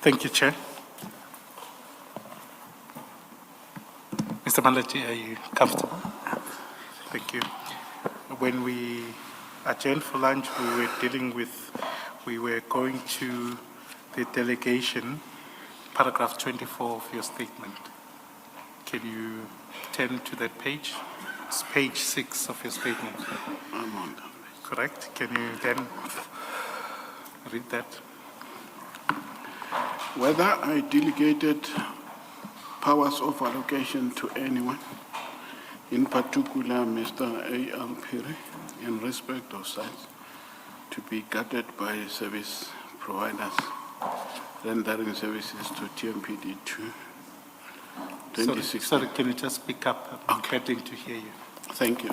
Thank you, Chair. Mr. Malachi, are you comfortable? Thank you. When we adjourned for lunch, we were going to the delegation, paragraph 24 of your statement. Can you turn to that page? It's page 6 of your statement. I'm on that. Correct? Can you then read that? Whether I delegated powers of allocation to anyone, in particular Mr. A.L. in respect of sites, to be guarded by service providers rendering services to TMPD 2, 2016. Sorry, can you just speak up? I'm getting to hear you. Thank you.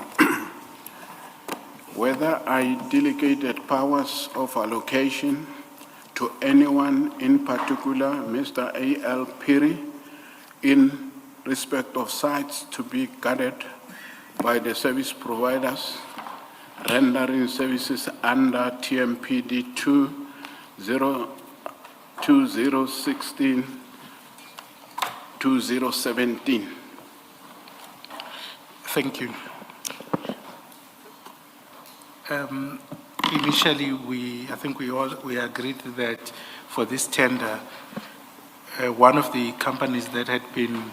Whether I delegated powers of allocation to anyone, in particular Mr. A.L. in respect of sites to be guarded by the service providers rendering services under TMPD 2, 2016, 2017. Thank you. Initially, I think we agreed that for this tender, one of the companies that had been,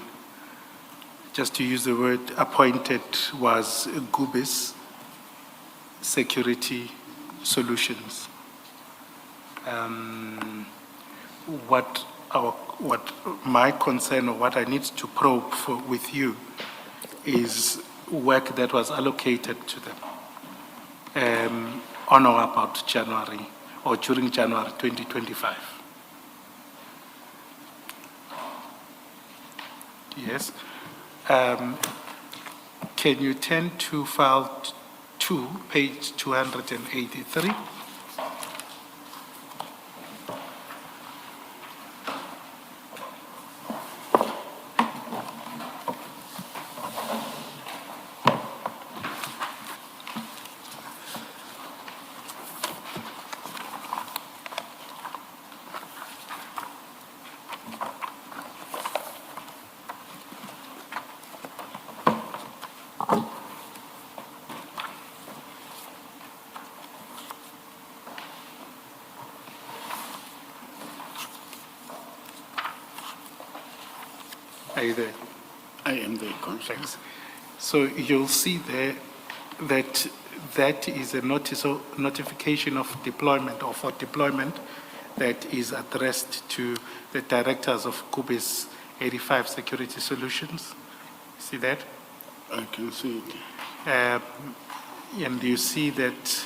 just to use the word, appointed was Goobies Security Solutions. What my concern, or what I need to probe with you, is work that was allocated to them on or about January, or during January 2025. Yes. Can you turn to file 2, page 283? Are you there? I am the conscience. So you'll see there that that is a notification of deployment, or for deployment, that is addressed to the directors of Goobies 85 Security Solutions. See that? I can see it. And you see that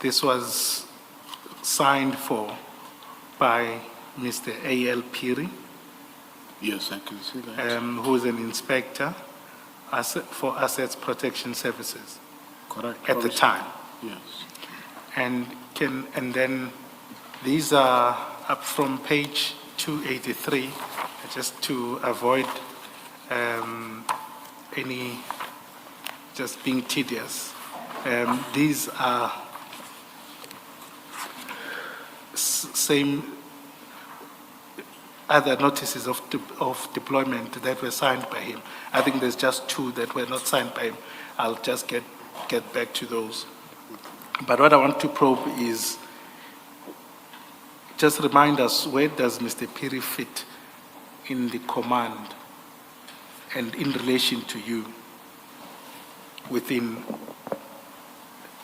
this was signed for by Mr. A.L. Yes, I can see that. Who is an inspector for Assets Protection Services. Correct. At the time. Yes. And then these are up from page 283, just to avoid any just being tedious. These are same other notices of deployment that were signed by him. I think there's just 2 that were not signed by him. I'll just get back to those. But what I want to probe is, just remind us, where does Mr. Phiri fit in the command and in relation to you within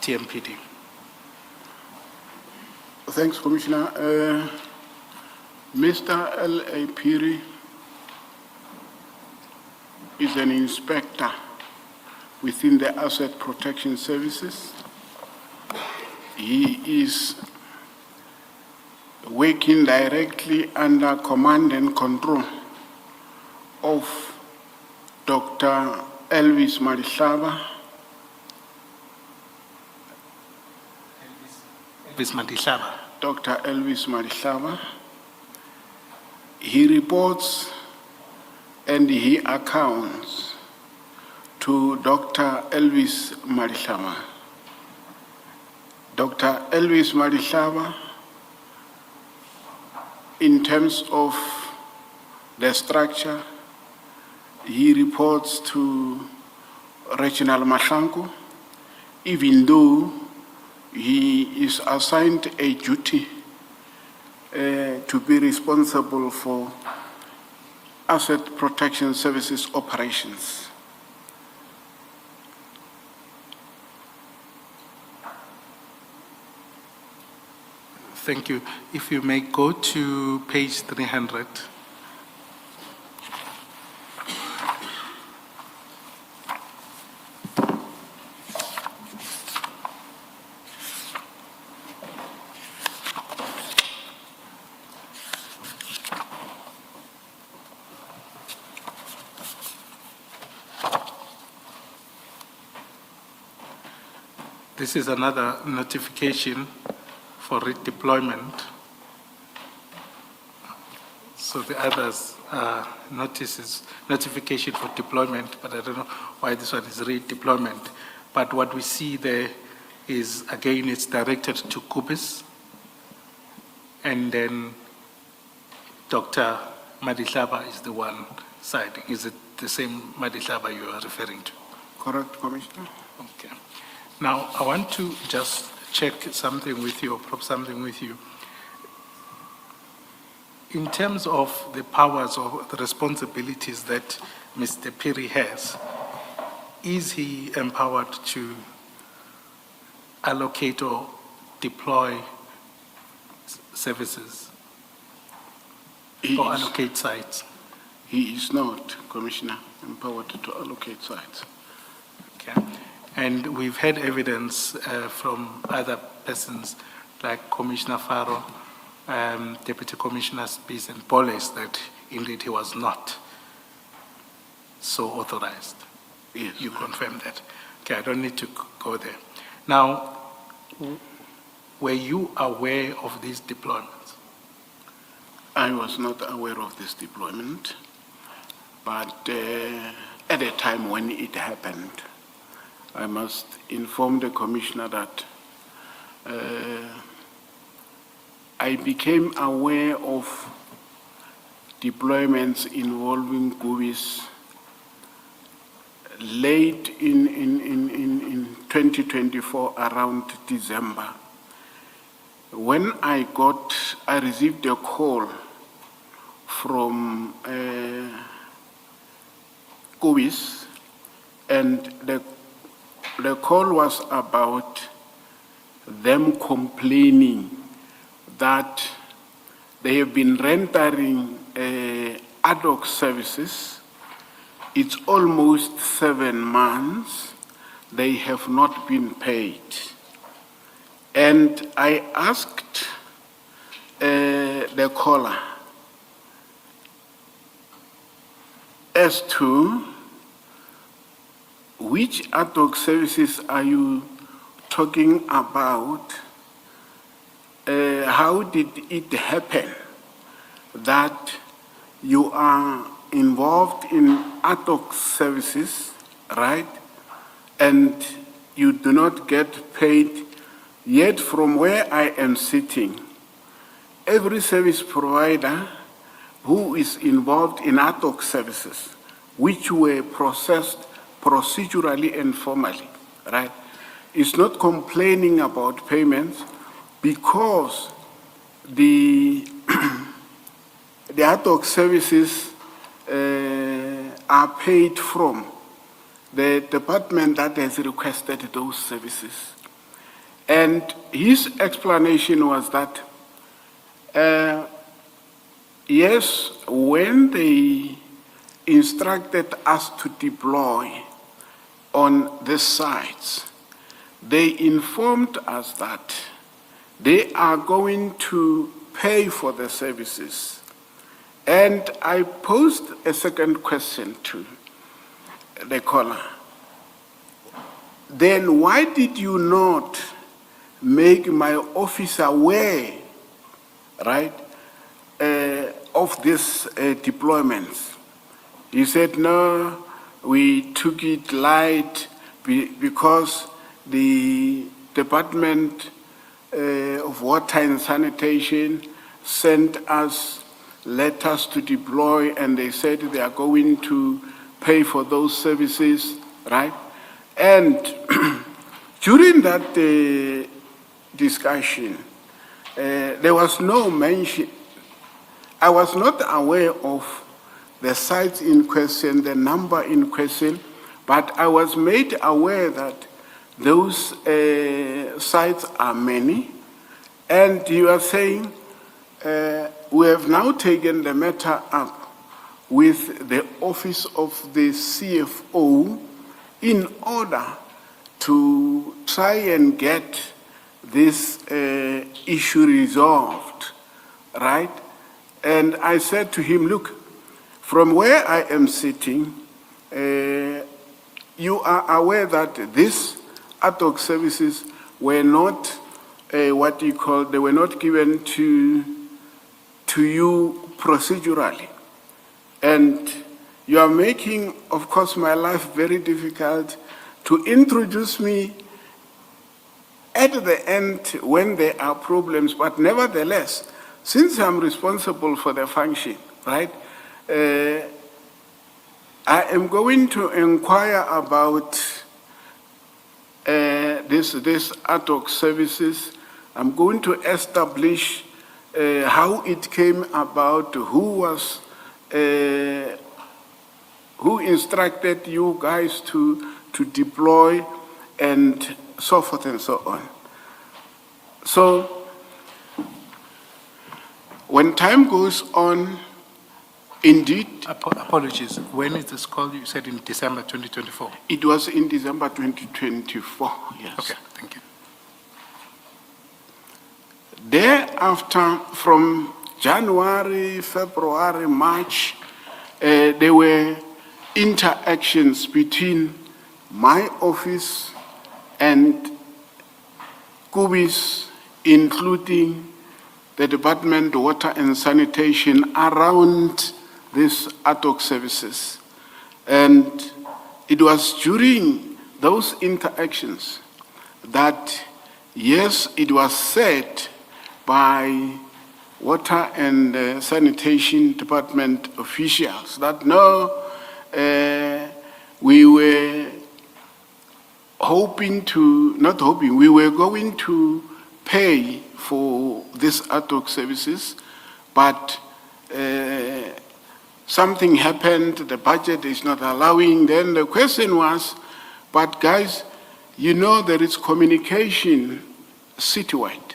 TMPD? Thanks, Commissioner. Mr. L.A. Phiri is an inspector within the Asset Protection Services. He is working directly under command and control of Dr. Elvis Madihlaba. Dr. Elvis Madihlaba. He reports and he accounts to Dr. Elvis Madihlaba. Dr. Elvis Madihlaba in terms of the structure, he reports to Regional Mahlangu, even though he is assigned a duty to be responsible for asset protection services operations. Thank you. If you may go to page 300. This is another notification for redeployment. So the others are notification for deployment, but I don't know why this one is redeployment. But what we see there is, again, it's directed to Goobies, and then Dr. Madlanga is the one citing. Is it the same Madlanga you are referring to? Correct, Commissioner? Okay. Now, I want to just check something with you, or probe something with you. In terms of the powers or the responsibilities that Mr. Phiri has, is he empowered to allocate or deploy services or allocate sites? He is not, Commissioner, empowered to allocate sites. Okay. And we've had evidence from other persons like Commissioner Faro, Deputy Commissioner Speis and Police that indeed he was not so authorized. Yes. You confirm that. Okay, I don't need to go there. Now, were you aware of these deployments? I was not aware of this deployment, but at the time when it happened, I must inform the Commissioner that I became aware of deployments involving Goobies late in 2024, around December. When I received a call from Goobies, and the call was about them complaining that they have been rendering ad hoc services. It's almost 7 months. They have not been paid. And I asked the caller as to which ad hoc services are you talking about? How did it happen that you are involved in ad hoc services, right? And you do not get paid, yet from where I am sitting, every service provider who is involved in ad hoc services, which were processed procedurally and formally, right, is not complaining about payments because the the ad hoc services are paid from the department that has requested those services. And his explanation was that, yes, when they instructed us to deploy on the sites, they informed us that they are going to pay for the services. And I posed a second question to the caller. Then why did you not make my office aware, right, of these deployments? He said, no, we took it light because the Department of Water and Sanitation sent us letters to deploy, and they said they are going to pay for those services, right? And during that discussion, there was no mention. I was not aware of the sites in question, the number in question, but I was made aware that those sites are many. And you are saying we have now taken the matter up with the office of the CFO in order to try and get this issue resolved, right? And I said to him, look, from where I am sitting, you are aware that these ad hoc services were not they were not given to you procedurally. And you are making, of course, my life very difficult to introduce me at the end when there are problems, but nevertheless, since I'm responsible for the function, right, I am going to inquire about this ad hoc services. I'm going to establish how it came about, who instructed you guys to deploy, and so forth and so on. So when time goes on, indeed. Apologies. When is this call? You said in December 2024. It was in December 2024, yes. Okay, thank you. Thereafter, from January, February, March, there were interactions between my office and Goobies, including the Department of Water and Sanitation, around these ad hoc services. And it was during those interactions that, yes, it was said by Water and Sanitation Department officials that no, we were we were going to pay for these ad hoc services, but something happened, the budget is not allowing. Then the question was, but guys, you know there is communication citywide,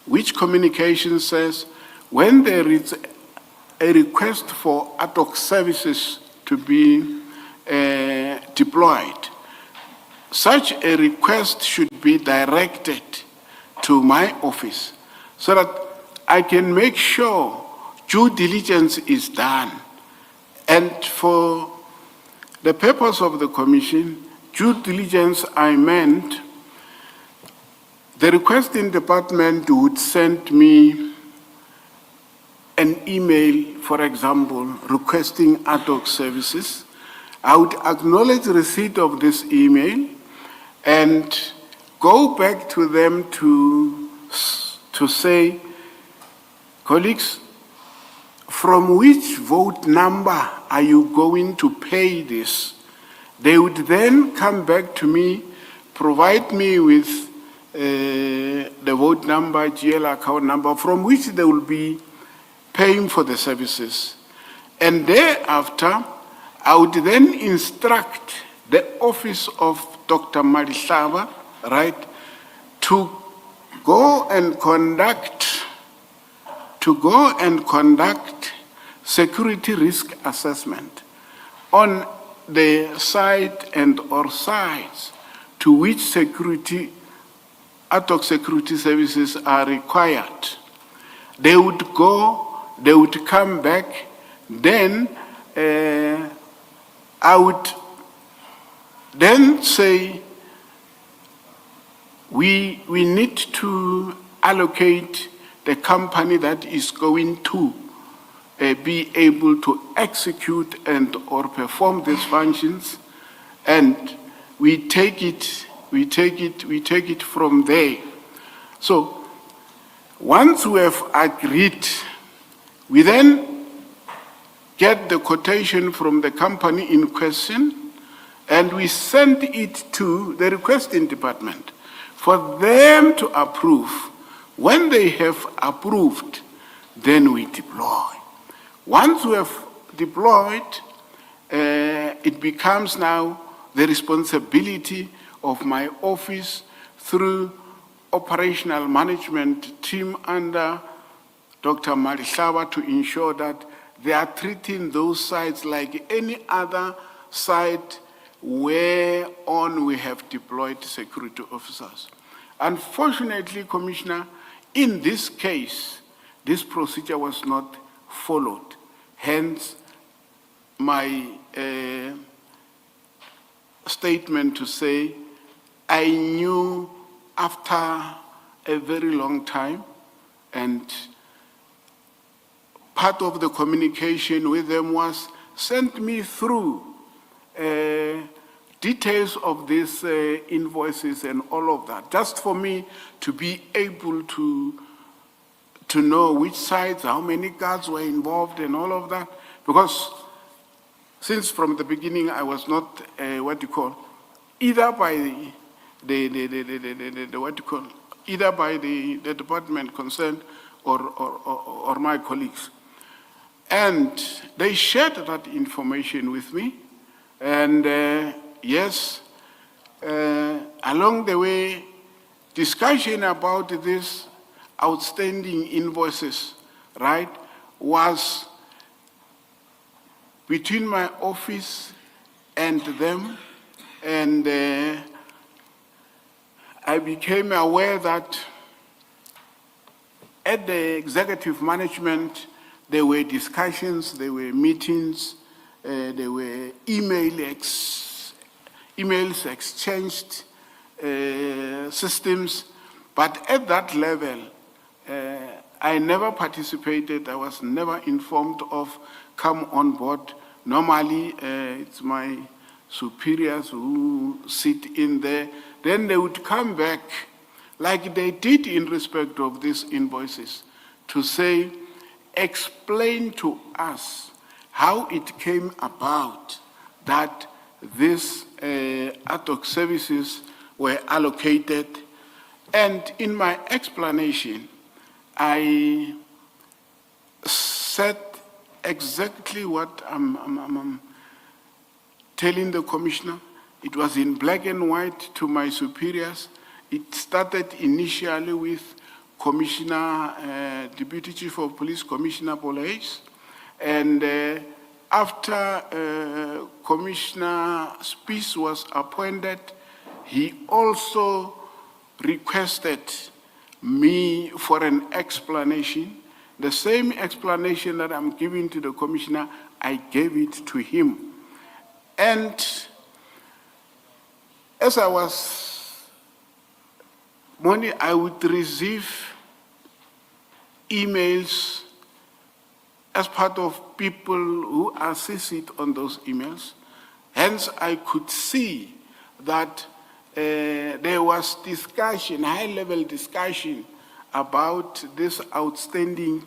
which communication says when there is a request for ad hoc services to be deployed, such a request should be directed to my office so that I can make sure due diligence is done. And for the purpose of the commission, due diligence, I meant the requesting department would send me an email, for example, requesting ad hoc services. I would acknowledge receipt of this email and go back to them to say, colleagues, from which vote number are you going to pay this? They would then come back to me, provide me with the vote number, GL account number, from which they will be paying for the services. And thereafter, I would then instruct the office of Dr. Malishava, right, to go and conduct security risk assessment on the site and or sites to which ad hoc security services are required. They would go, they would come back, then I would then say, we need to allocate the company that is going to be able to execute and or perform these functions, and we take it from there. So Once we have agreed, we then get the quotation from the company in question, and we send it to the requesting department for them to approve. When they have approved, then we deploy. Once we have deployed, it becomes now the responsibility of my office through operational management team under Dr. Malachi to ensure that they are treating those sites like any other site whereon we have deployed security officers. Unfortunately, Commissioner, in this case, this procedure was not followed. Hence, my statement to say, I knew after a very long time, and part of the communication with them was sent me through details of these invoices and all of that, just for me to be able to know which sites, how many guards were involved and all of that, because since from the beginning I was not, either by either by the department concerned or my colleagues. And they shared that information with me. And yes, along the way, discussion about this outstanding invoices, right, was between my office and them. And I became aware that at the executive management, there were discussions, there were meetings, there were emails exchanged, systems, but at that level, I never participated, I was never informed of come on board. Normally, it's my superiors who sit in there. Then they would come back, like they did in respect of these invoices, to say, explain to us how it came about that these ad hoc services were allocated. And in my explanation, I said exactly what I'm telling the commissioner. It was in black and white to my superiors. It started initially with Commissioner, Deputy Chief of Police, Commissioner Speis, and after Commissioner Speis was appointed, he also requested me for an explanation. The same explanation that I'm giving to the commissioner, I gave it to him. And as I was morning, I would receive emails as part of people who assisted on those emails. Hence, I could see that there was discussion, high-level discussion about these outstanding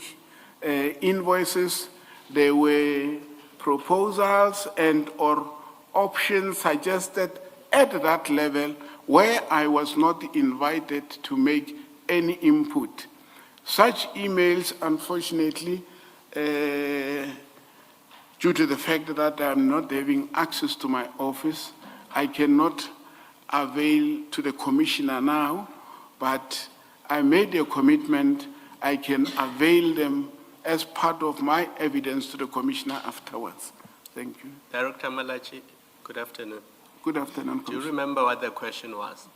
invoices. There were proposals and or options suggested at that level where I was not invited to make any input. Such emails, unfortunately, due to the fact that I'm not having access to my office, I cannot avail to the commissioner now, but I made a commitment I can avail them as part of my evidence to the commissioner afterwards. Thank you. Director Malachi, good afternoon. Good afternoon, Do you remember what the question was?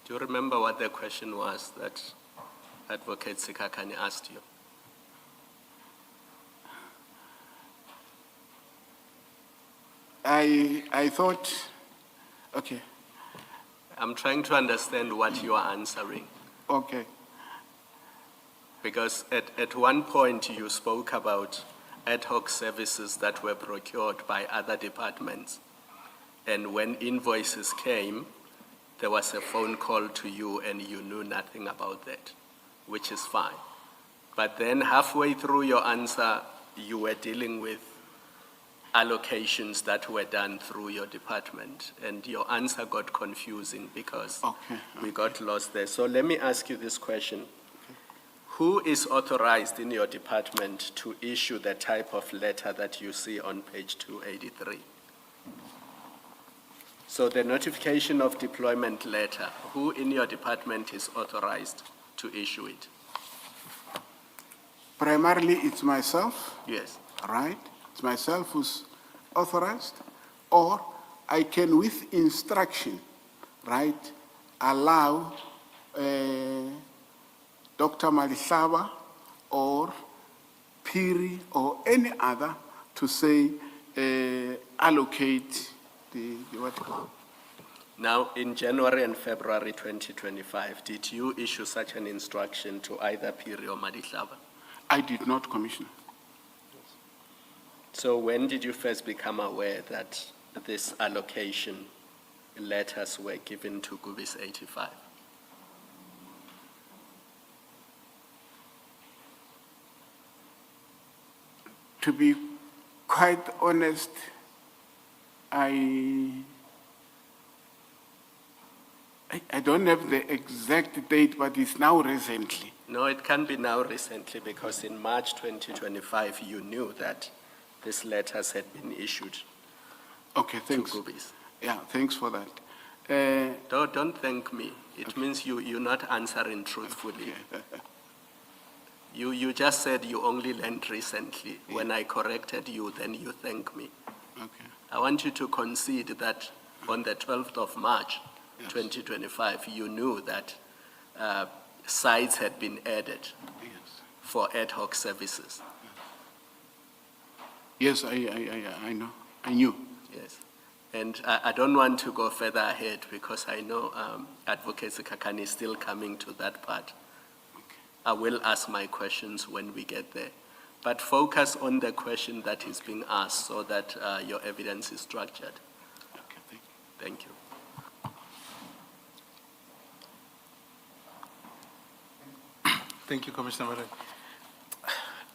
Do you remember what the question was that Advocate Sikakani asked you? I thought, okay. I'm trying to understand what you are answering. Okay. Because at one point you spoke about ad hoc services that were procured by other departments. And when invoices came, there was a phone call to you and you knew nothing about that, which is fine. But then halfway through your answer, you were dealing with allocations that were done through your department, and your answer got confusing because we got lost there. So let me ask you this question. Who is authorized in your department to issue the type of letter that you see on page 283? So the notification of deployment letter, who in your department is authorized to issue it? Primarily, it's myself, Yes. right? It's myself who's authorized, or I can, with instruction, right, allow Dr. Malihlaba or Phiri or any other to say allocate the what? Now, in January and February 2025, did you issue such an instruction to either Phiri or Malihlaba? I did not, Commissioner. So when did you first become aware that this allocation letters were given to Goobies 85? To be quite honest, I don't have the exact date, but it's now recently. No, it can be now recently because in March 2025, you knew that these letters had been issued Okay, to thanks. Goobies. Yeah, thanks for that. Don't thank me. It means you're not answering truthfully. You just said you only learned recently. When I corrected you, then you thank me. Okay. I want you to concede that on the 12th of March, Yes. 2025, you knew that sites had been added Yes. for ad hoc services. Yes, I know. I knew. Yes. And I don't want to go further ahead because I know Advocate Sekakane is still coming to that part. I will ask my questions when we get there. But focus on the question that is being asked so that your evidence is structured. Okay, thank you. Thank you. Thank you, Commissioner Malachi.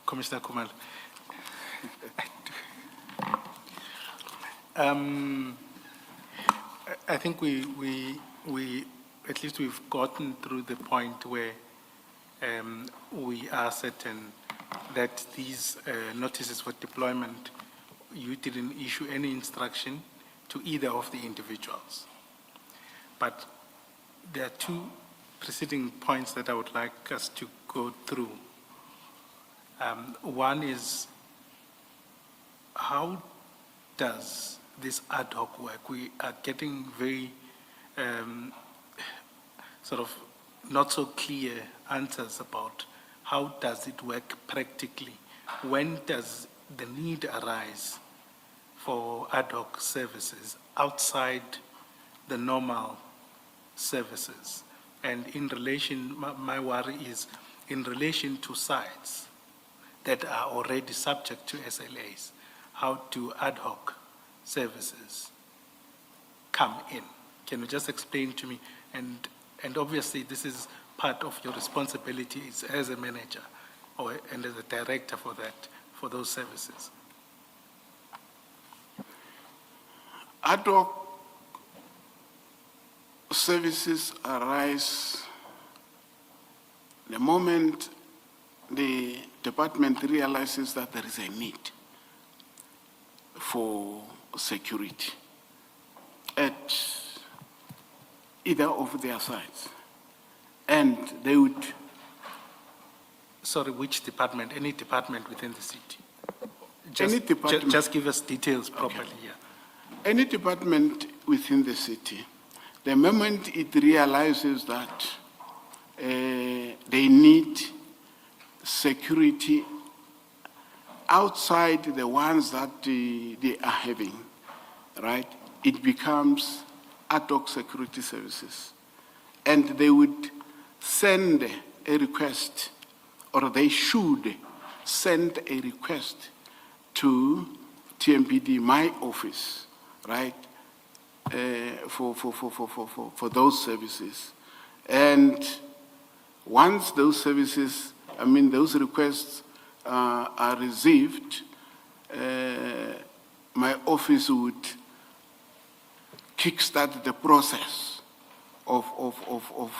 Commissioner Kumal. I think we at least we've gotten through the point where we are certain that these notices for deployment, you didn't issue any instruction to either of the individuals. But there are two preceding points that I would like us to go through. One is, how does this ad hoc work? We are getting very sort of not so clear answers about how does it work practically. When does the need arise for ad hoc services outside the normal services? And in relation, my worry is in relation to sites that are already subject to SLAs, how do ad hoc services come in? Can you just explain to me? And obviously this is part of your responsibilities as a manager and as a director for those services. Ad hoc services arise the moment the department realizes that there is a need for security at either of their sites. And they would... Sorry, which department? Any department within the city? Any department. Just give us details properly, yeah. Any department within the city, the moment it realizes that they need security outside the ones that they are having, right, it becomes ad hoc security services. And they would send a request, or they should send a request to TMPD, my office, right, for those services. And once those services, those requests are received, my office would kickstart the process of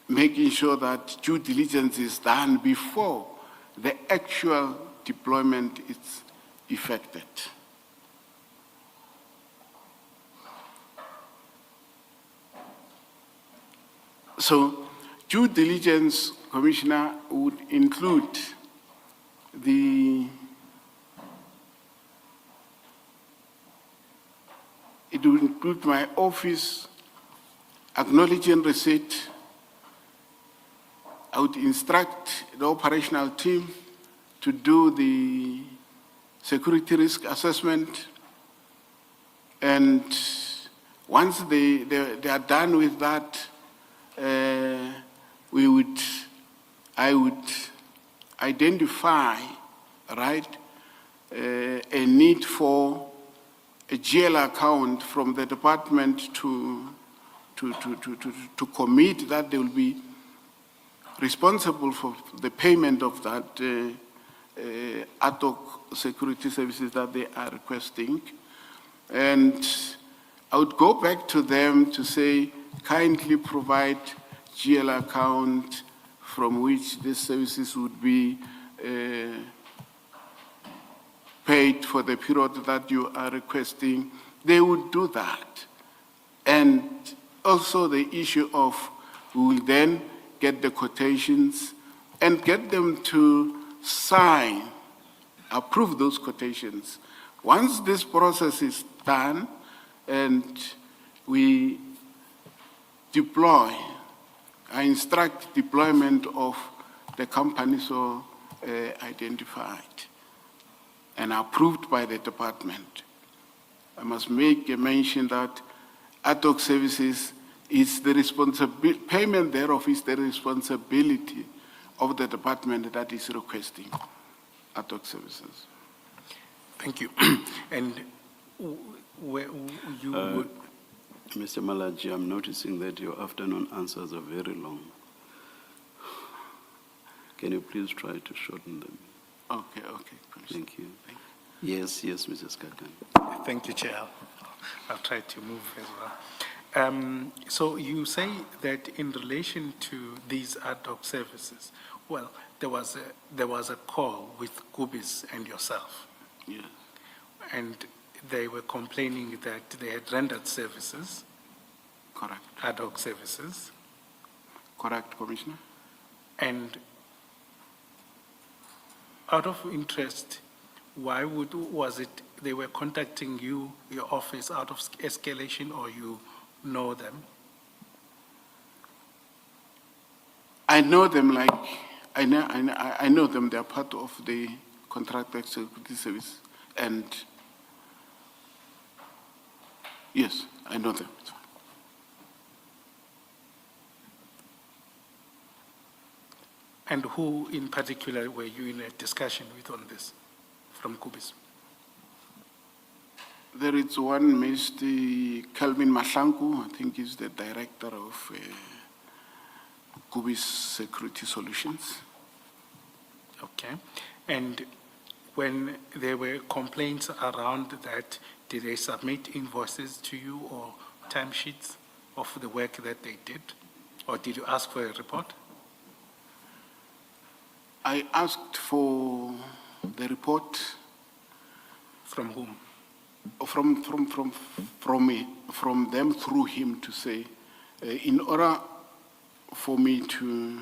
making sure that due diligence is done before the actual deployment is effected. So, due diligence, Commissioner, would include it would include my office acknowledging receipt. I would instruct the operational team to do the security risk assessment, and once they are done with that, I would identify, right, a need for a GL account from the department to commit that they will be responsible for the payment of that ad hoc security services that they are requesting. And I would go back to them to say, kindly provide GL account from which these services would be paid for the period that you are requesting. They would do that. And also the issue of, we will then get the quotations and get them to sign, approve those quotations. Once this process is done and we deploy, I instruct deployment of the companies so identified and approved by the department. I must make a mention that ad hoc services is the responsibility, payment thereof is the responsibility of the department that is requesting ad hoc services. Thank you. And where you would... Mr. Malachi, I'm noticing that your afternoon answers are very long. Can you please try to shorten them? Okay. Thank you. Yes, Mrs. Kakan. Thank you, Chair. I'll try to move as well. So you say that in relation to these ad hoc services, well, there was a call with Goobies and yourself. Yes. And they were complaining that they had rendered services. Correct. Ad hoc services. Correct, Commissioner. And out of interest, why was it they were contacting you, your office, out of escalation, or you know them? I know them like, I know them, they're part of the contracted security service, and yes, I know them. And who in particular were you in a discussion with on this from Goobies? There is one Mr. Kelvin Mahlangu, I think he's the director of Goobies Security Solutions. Okay. And when there were complaints around that, did they submit invoices to you or timesheets of the work that they did? Or did you ask for a report? I asked for the report. From whom? From them through him to say, in order for me to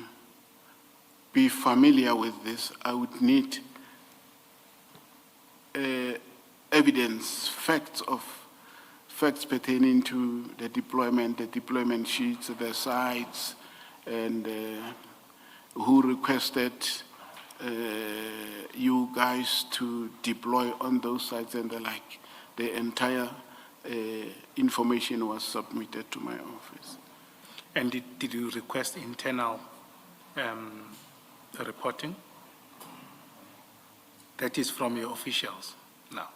be familiar with this, I would need evidence, facts pertaining to the deployment sheets, the sites, and who requested you guys to deploy on those sites and the like. The entire information was submitted to my office. And did you request internal reporting? That is from your officials now.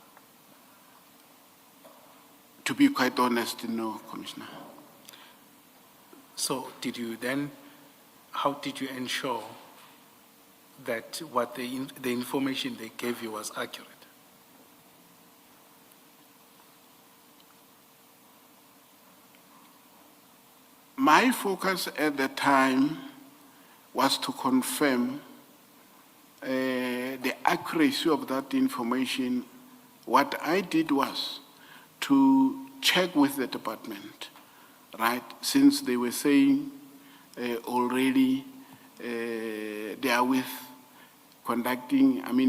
To be quite honest, no, Commissioner. So how did you ensure that what the information they gave you was accurate? My focus at the time was to confirm the accuracy of that information. What I did was to check with the department, right? Since they were saying already they are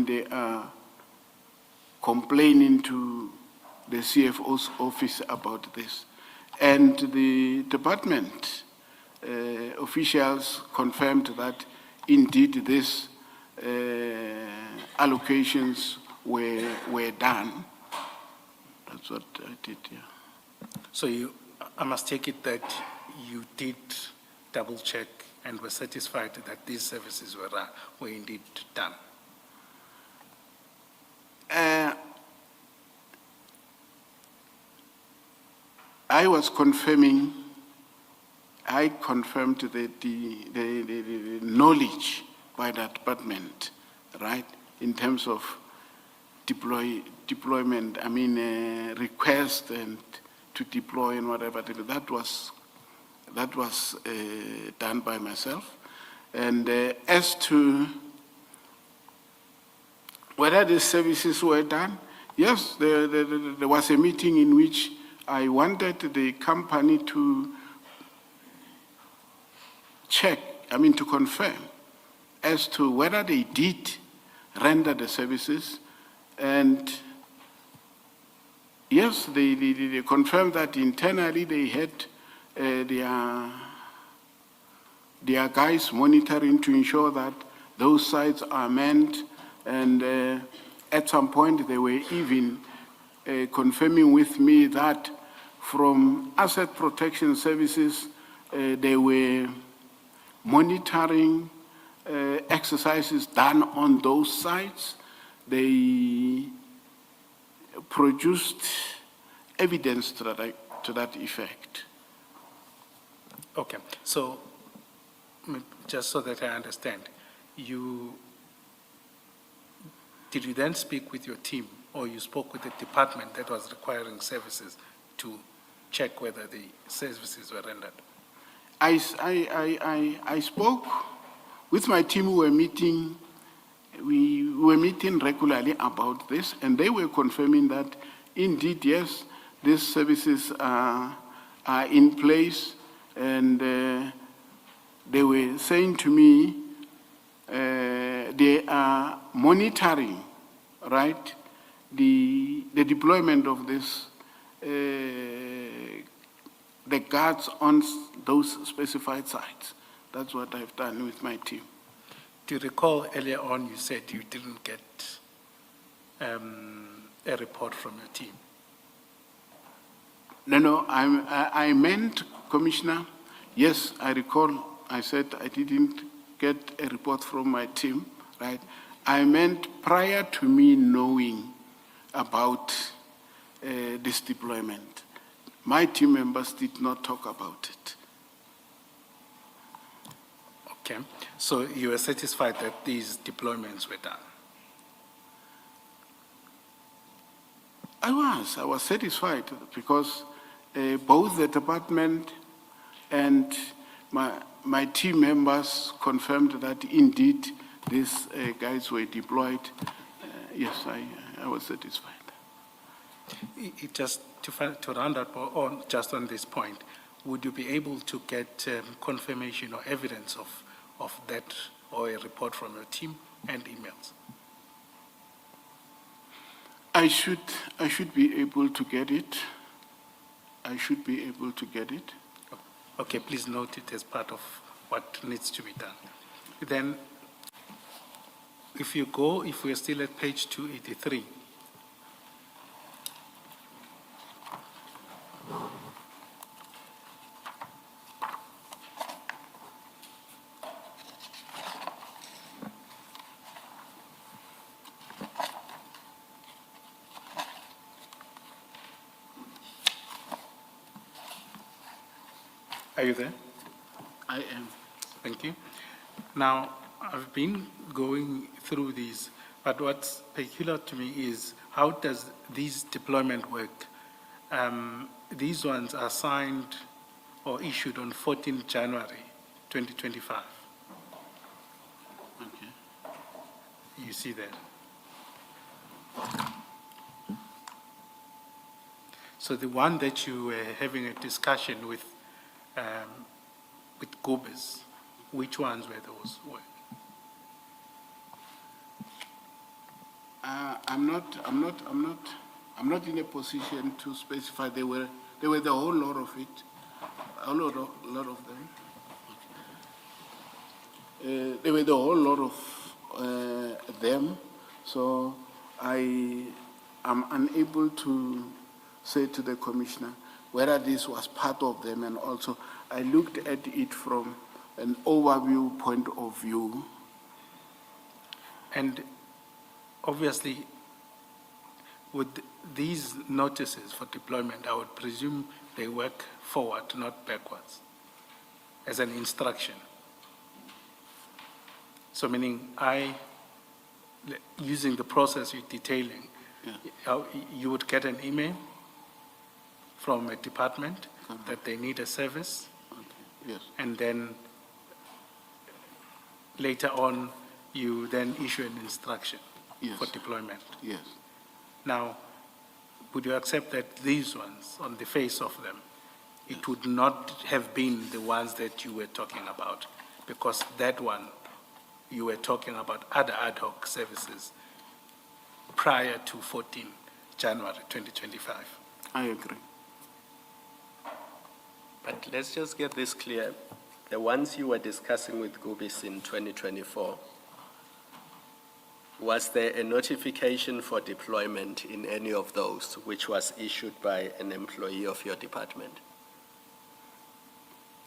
they are complaining to the CFO's office about this. And the department officials confirmed that indeed these allocations were done. That's what I did, yeah. So I must take it that you did double check and were satisfied that these services were indeed done. I confirmed the knowledge by the department, right, in terms of deployment, request and to deploy and whatever. That was done by myself. And as to whether the services were done, yes, there was a meeting in which I wanted the company to check, to confirm as to whether they did render the services. And yes, they confirmed that internally they had their guys monitoring to ensure that those sites are manned. And at some point they were even confirming with me that from asset protection services, they were monitoring exercises done on those sites. They produced evidence to that effect. Okay, so just so that I understand, did you then speak with your team, or you spoke with the department that was requiring services to check whether the services were rendered? I spoke with my team. We were meeting regularly about this, and they were confirming that indeed, yes, these services are in place. And they were saying to me they are monitoring, right, the deployment of this, the guards on those specified sites. That's what I've done with my team. Do you recall earlier on you said you didn't get a report from your team? No, I meant, Commissioner, yes, I recall I said I didn't get a report from my team, right? I meant prior to me knowing about this deployment, my team members did not talk about it. Okay, so you were satisfied that these deployments were done? I was satisfied because both the department and my team members confirmed that indeed these guys were deployed. Yes, I was satisfied. Just to round up on just on this point, would you be able to get confirmation or evidence of that, or a report from your team and emails? I should be able to get it. I should be able to get it. Okay, please note it as part of what needs to be done. Then, if we're still at page 283, Are you there? I am. Thank you. Now, I've been going through these, but what's peculiar to me is how does these deployment work? These ones are signed or issued on 14 January 2025. Okay. You see that? So the one that you were having a discussion with Goobies, which ones were those? I'm not in a position to specify. They were the whole lot of it, a lot of them. They were the whole lot of them. So I am unable to say to the commissioner whether this was part of them, and also I looked at it from an overview point of view. And obviously, with these notices for deployment, I would presume they work forward, not backwards, as an instruction. So meaning using the process you're detailing, you would get an email from a department that they need a service, Yes. and then later on, you then issue an instruction Yes. for deployment. Yes. Now, would you accept that these ones, on the face of them, it would not have been the ones that you were talking about? Because that one, you were talking about other ad hoc services prior to 14 January 2025. I agree. But let's just get this clear. The ones you were discussing with Goobies in 2024, was there a notification for deployment in any of those which was issued by an employee of your department?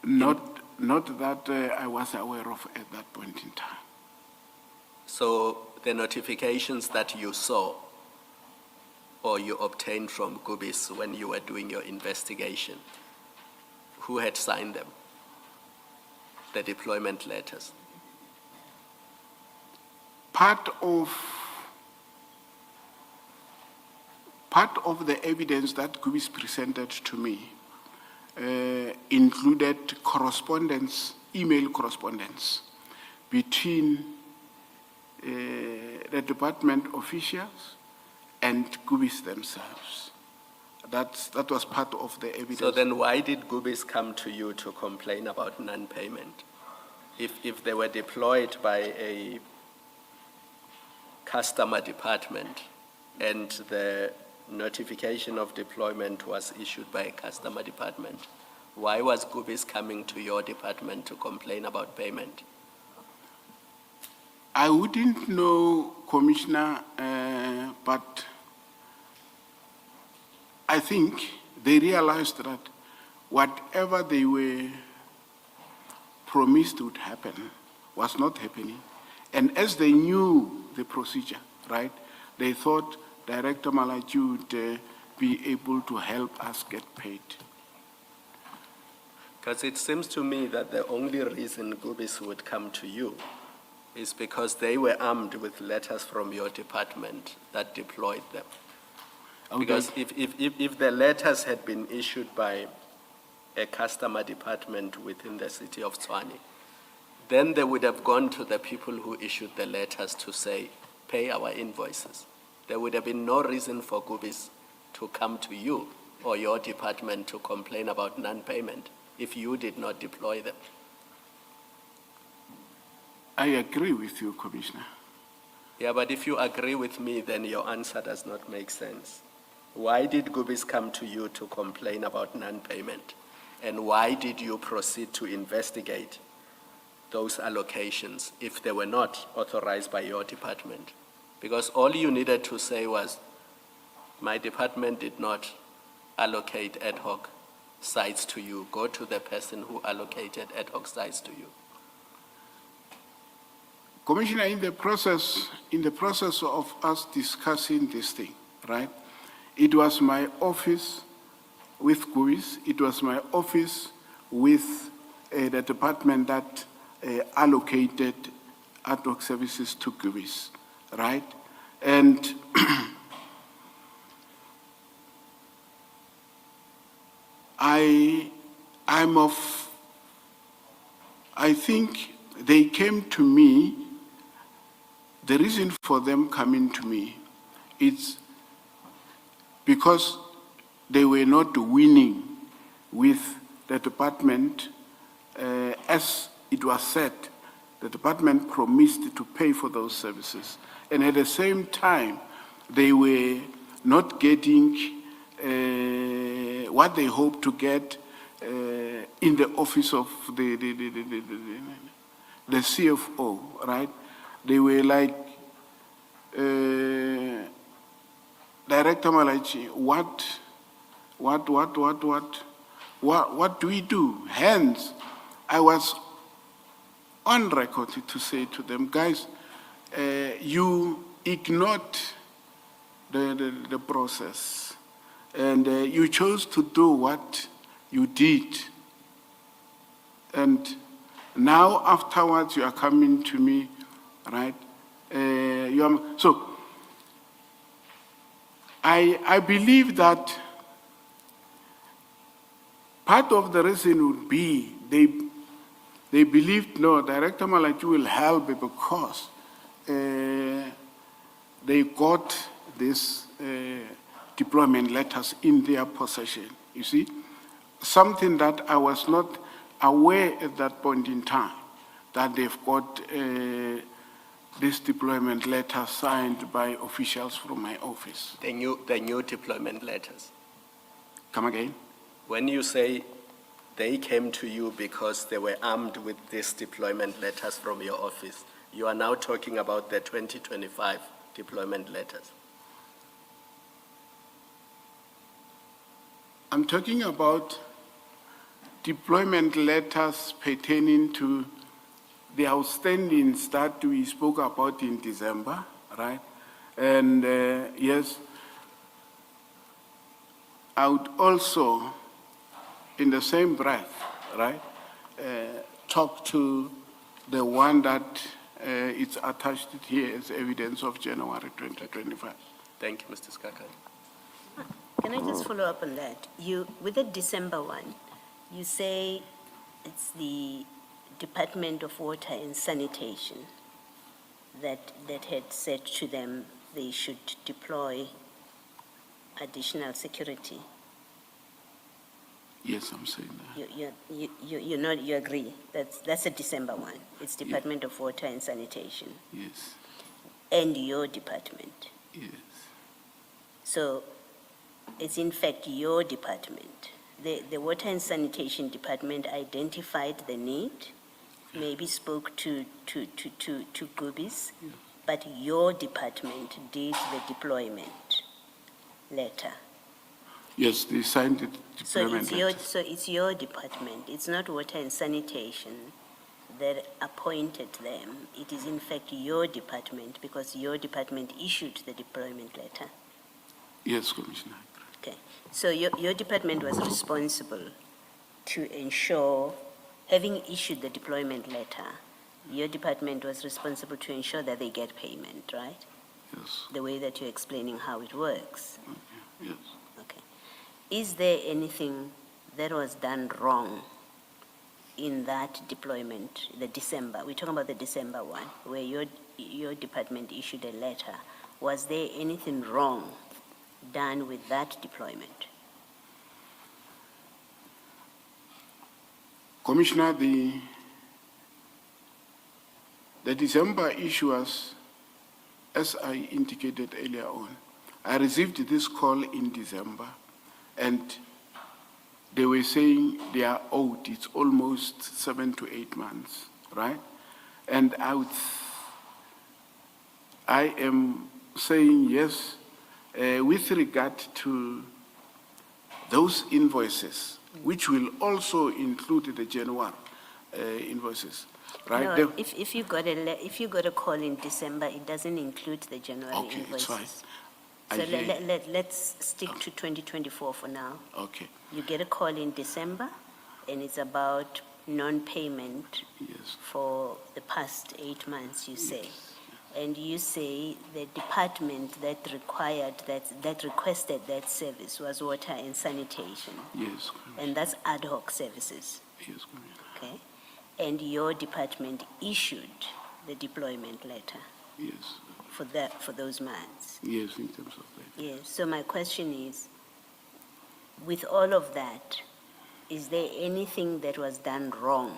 Not that I was aware of at that point in time. So the notifications that you saw or you obtained from Goobies when you were doing your investigation, who had signed them? The deployment letters. Part of the evidence that Goobies presented to me included correspondence, email correspondence between the department officials and Goobies themselves. That was part of the evidence. So then why did Goobies come to you to complain about non-payment? If they were deployed by a customer department and the notification of deployment was issued by a customer department, why was Goobies coming to your department to complain about payment? I wouldn't know, Commissioner, but I think they realized that whatever they were promised would happen was not happening. And as they knew the procedure, right, they thought Director Malachi would be able to help us get paid. Because it seems to me that the only reason Goobies would come to you is because they were armed with letters from your department that deployed them. Okay. Because if the letters had been issued by a customer department within the city of Tshwane, then they would have gone to the people who issued the letters to say, pay our invoices. There would have been no reason for Goobies to come to you or your department to complain about non-payment if you did not deploy them. I agree with you, Commissioner. Yeah, but if you agree with me, then your answer does not make sense. Why did Goobies come to you to complain about non-payment? And why did you proceed to investigate those allocations if they were not authorized by your department? Because all you needed to say was, my department did not allocate ad hoc sites to you. Go to the person who allocated ad hoc sites to you. Commissioner, in the process of us discussing this thing, right, it was my office with Goobies, it was my office with the department that allocated ad hoc services to Goobies, right? And I think they came to me, the reason for them coming to me, it's because they were not winning with the department. As it was said, the department promised to pay for those services. And at the same time, they were not getting what they hoped to get in the office of the CFO, right? They were like, Director Malachi, what do we do? Hence, I was on record to say to them, guys, you ignored the process, and you chose to do what you did. And now afterwards you are coming to me, right? So I believe that part of the reason would be they believed, no, Director Malachi will help because they got these deployment letters in their possession, you see? Something that I was not aware at that point in time, that they've got this deployment letter signed by officials from my office. The new deployment letters. Come again? When you say they came to you because they were armed with these deployment letters from your office, you are now talking about the 2025 deployment letters. I'm talking about deployment letters pertaining to the outstandings that we spoke about in December, right? And yes, I would also, in the same breath, right, talk to the one that it's attached here as evidence of January 2025. Thank you, Mr. Skakani. Can I just follow up on that? With the December one, you say it's the Department of Water and Sanitation that had said to them they should deploy additional security. Yes, I'm saying that. You agree? That's a December one. It's Department of Water and Sanitation. Yes. And your department. Yes. So it's in fact your department. The Water and Sanitation Department identified the need, maybe spoke to Goobies, but your department did the deployment letter. Yes, they signed the deployment letter. So it's your department. It's not Water and Sanitation that appointed them. It is in fact your department because your department issued the deployment letter. Yes, Commissioner. Okay, so your department was responsible to ensure, having issued the deployment letter, your department was responsible to ensure that they get payment, right? Yes. The way that you're explaining how it works. Okay. Yes. Okay. Is there anything that was done wrong in that deployment, the December? We're talking about the December one, where your department issued a letter. Was there anything wrong done with that deployment? Commissioner, the December issue was, as I indicated earlier on, I received this call in December, and they were saying they are owed. It's almost 7 to 8 months, right? And I am saying yes, with regard to those invoices, which will also include the January invoices, right? No, if you got a call in December, it doesn't include the January Okay, it's invoices. fine. So let's stick to 2024 for now. Okay. You get a call in December, and it's about non-payment Yes. for the past 8 months, you say. And you say the department that requested that service was water and sanitation, Yes. and that's ad hoc services, Yes, Commissioner. okay? And your department issued the deployment letter Yes. for those months. Yes, in terms of that. Yes, so my question is, with all of that, is there anything that was done wrong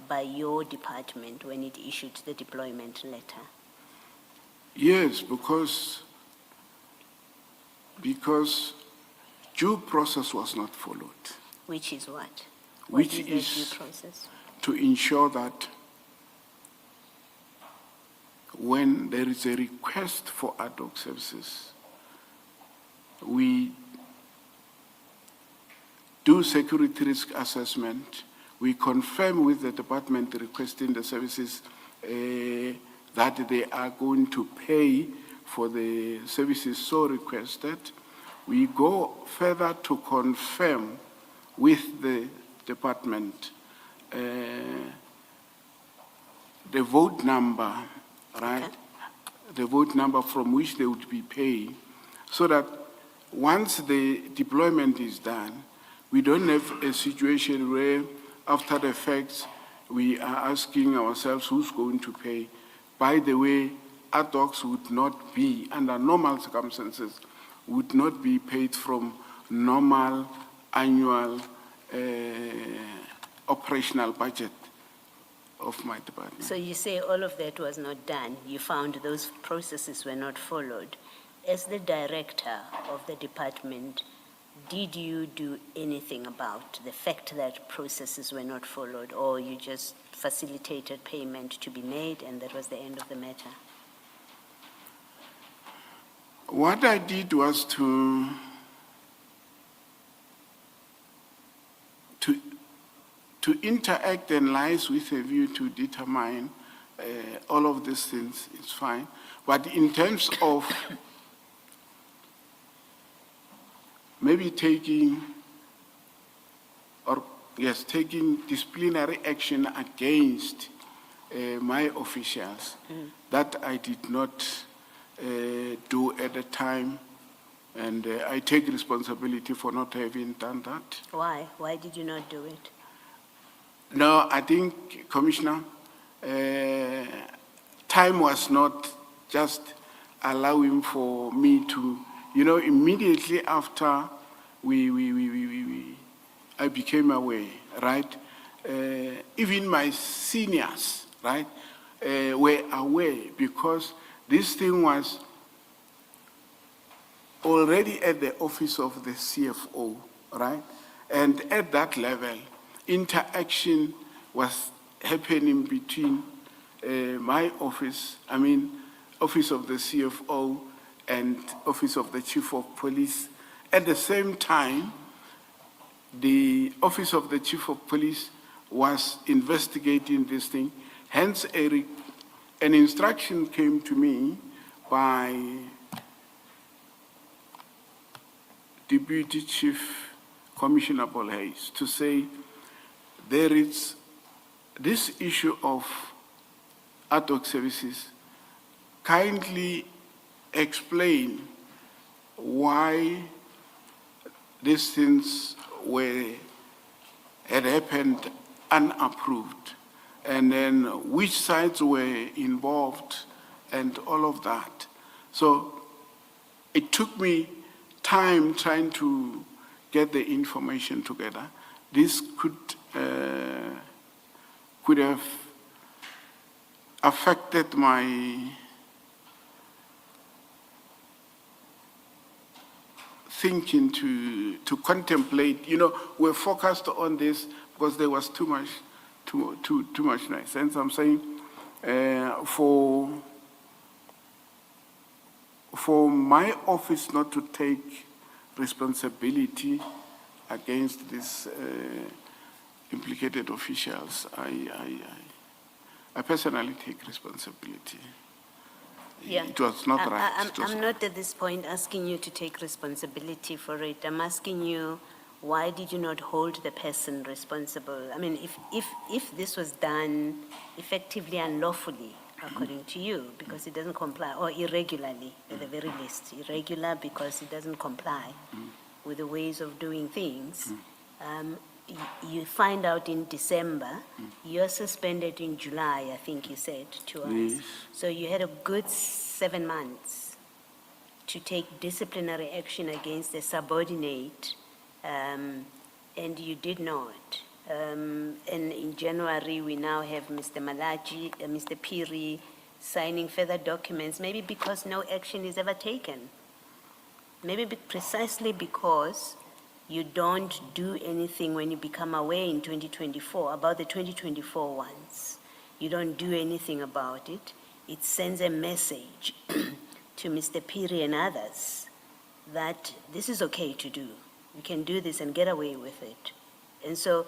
by your department when it issued the deployment letter? Yes, because due process was not followed, Which is what? Which What is is- the due process? to ensure that when there is a request for ad hoc services, we do security risk assessment, we confirm with the department requesting the services that they are going to pay for the services so requested. We go further to confirm with the department the vote number, right? Okay. The vote number from which they would be paid, so that once the deployment is done, we don't have a situation where after the fact we are asking ourselves who's going to pay. By the way, ad hocs would not be, under normal circumstances, would not be paid from normal annual operational budget of my department. So you say all of that was not done. You found those processes were not followed. As the director of the department, did you do anything about the fact that processes were not followed, or you just facilitated payment to be made and that was the end of the matter? What I did was to interact and liaise with a view to determine all of these things is fine. But in terms of maybe taking disciplinary action against my officials, that I did not do at the time, and I take responsibility for not having done that. Why? Why did you not do it? No, I think, Commissioner, time was not just allowing for me to, immediately after I became aware, right? Even my seniors, right, were aware, because this thing was already at the office of the CFO, right? And at that level, interaction was happening between my office, office of the CFO and office of the Chief of Police. At the same time, the office of the Chief of Police was investigating this thing. Hence, an instruction came to me by Deputy Chief Commissioner A.L to say there is this issue of ad hoc services. Kindly explain why these things had happened unapproved, and then which sides were involved and all of that. So it took me time trying to get the information together. This could have affected my thinking to contemplate. We're focused on this because there was too much noise. And so I'm saying for my office not to take responsibility against these implicated officials, I personally take responsibility. Yeah. It was not right. I'm not at this point asking you to take responsibility for it. I'm asking you, why did you not hold the person responsible? I mean, if this was done effectively and lawfully, according to you, because it doesn't comply, or irregularly at the very least, irregular because it doesn't comply with the ways of doing things, you find out in December, you're suspended in July, I think you said to us. Yes. So you had a good 7 months to take disciplinary action against a subordinate, and you did not. And in January, we now have Mr. Malachi, Mr. Phiri signing further documents, maybe because no action is ever taken. Maybe precisely because you don't do anything when you become aware in 2024 about the 2024 ones. You don't do anything about it. It sends a message to Mr. Phiri and others that this is okay to do. You can do this and get away with it. And so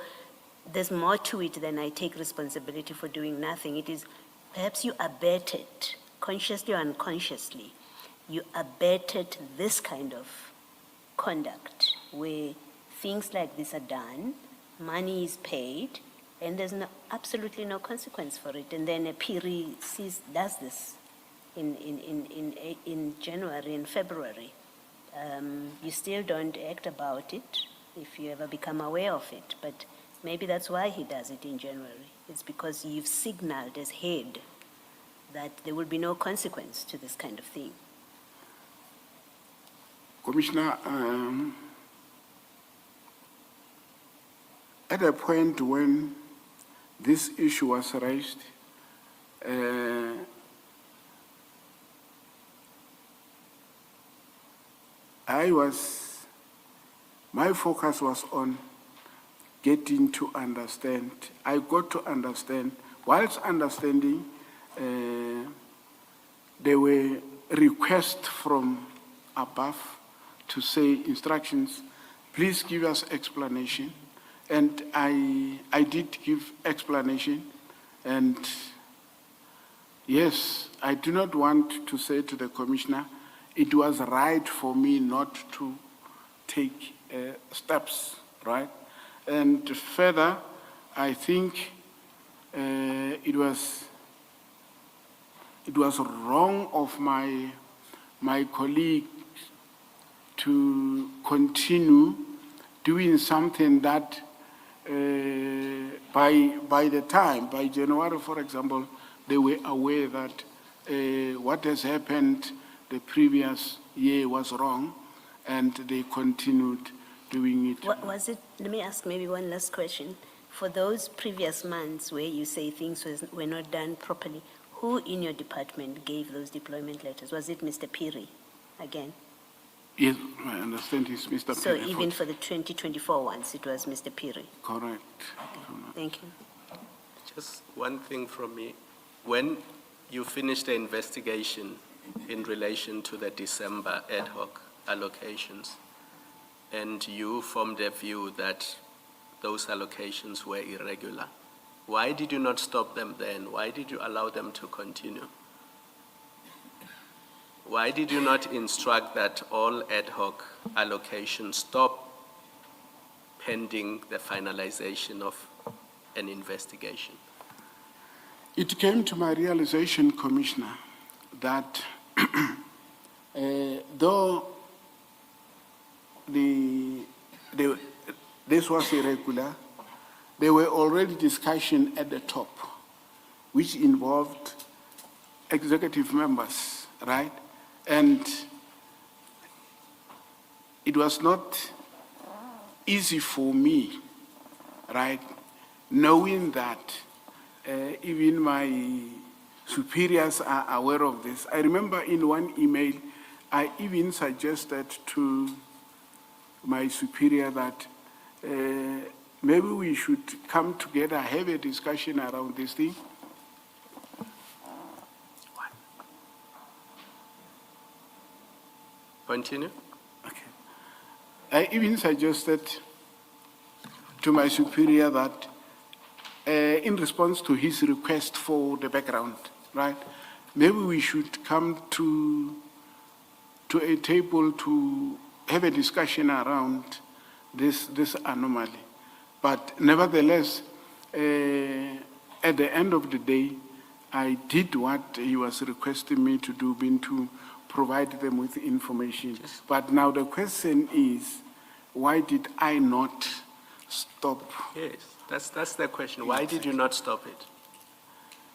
there's more to it than I take responsibility for doing nothing. It is perhaps you abetted, consciously or unconsciously, you abetted this kind of conduct where things like this are done, money is paid, and there's absolutely no consequence for it. And then a Phiri does this in January and February. You still don't act about it if you ever become aware of it, but maybe that's why he does it in January. It's because you've signaled as head that there will be no consequence to this kind of thing. Commissioner, at a point when this issue was raised, my focus was on getting to understand. I got to understand, whilst understanding, there were requests from above to say instructions, please give us explanation. And I did give explanation. And yes, I do not want to say to the commissioner, it was right for me not to take steps, right? And further, I think it was wrong of my colleague to continue doing something that by January, for example, they were aware that what has happened the previous year was wrong, and they continued doing it. What was it? Let me ask maybe one last question. For those previous months where you say things were not done properly, who in your department gave those deployment letters? Was it Mr. Phiri again? Yes, I understand it's Mr. So Phiri. even for the 2024 ones, it was Mr. Phiri? Correct. Okay. Thank you. Just one thing from me. When you finished the investigation in relation to the December ad hoc allocations, and you formed a view that those allocations were irregular, why did you not stop them then? Why did you allow them to continue? Why did you not instruct that all ad hoc allocations stop pending the finalization of an investigation? It came to my realization, Commissioner, that though this was irregular, there were already discussions at the top, which involved executive members, right? And it was not easy for me, right, knowing that even my superiors are aware of this. I remember in one email, I even suggested to my superior that maybe we should come together, have a discussion around this thing. Continue. Okay. I even suggested to my superior that in response to his request for the background, right, maybe we should come to a table to have a discussion around this anomaly. But nevertheless, at the end of the day, I did what he was requesting me to do, being to provide them with information. But now the question is, why did I not stop? Yes, that's the question. Why did you not stop it?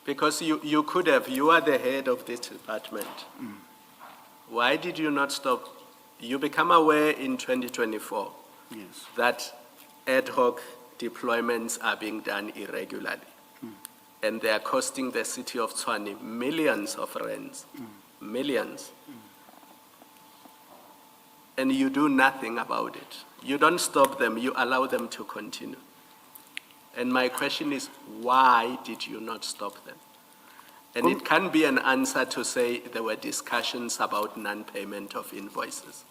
Because you could have, you are the head of this department. Why did you not stop? You become aware in 2024 Yes. that ad hoc deployments are being done irregularly. And they are costing the city of Tshwane millions of rands, millions. And you do nothing about it. You don't stop them, you allow them to continue. And my question is, why did you not stop them? And it can be an answer to say there were discussions about non-payment of invoices.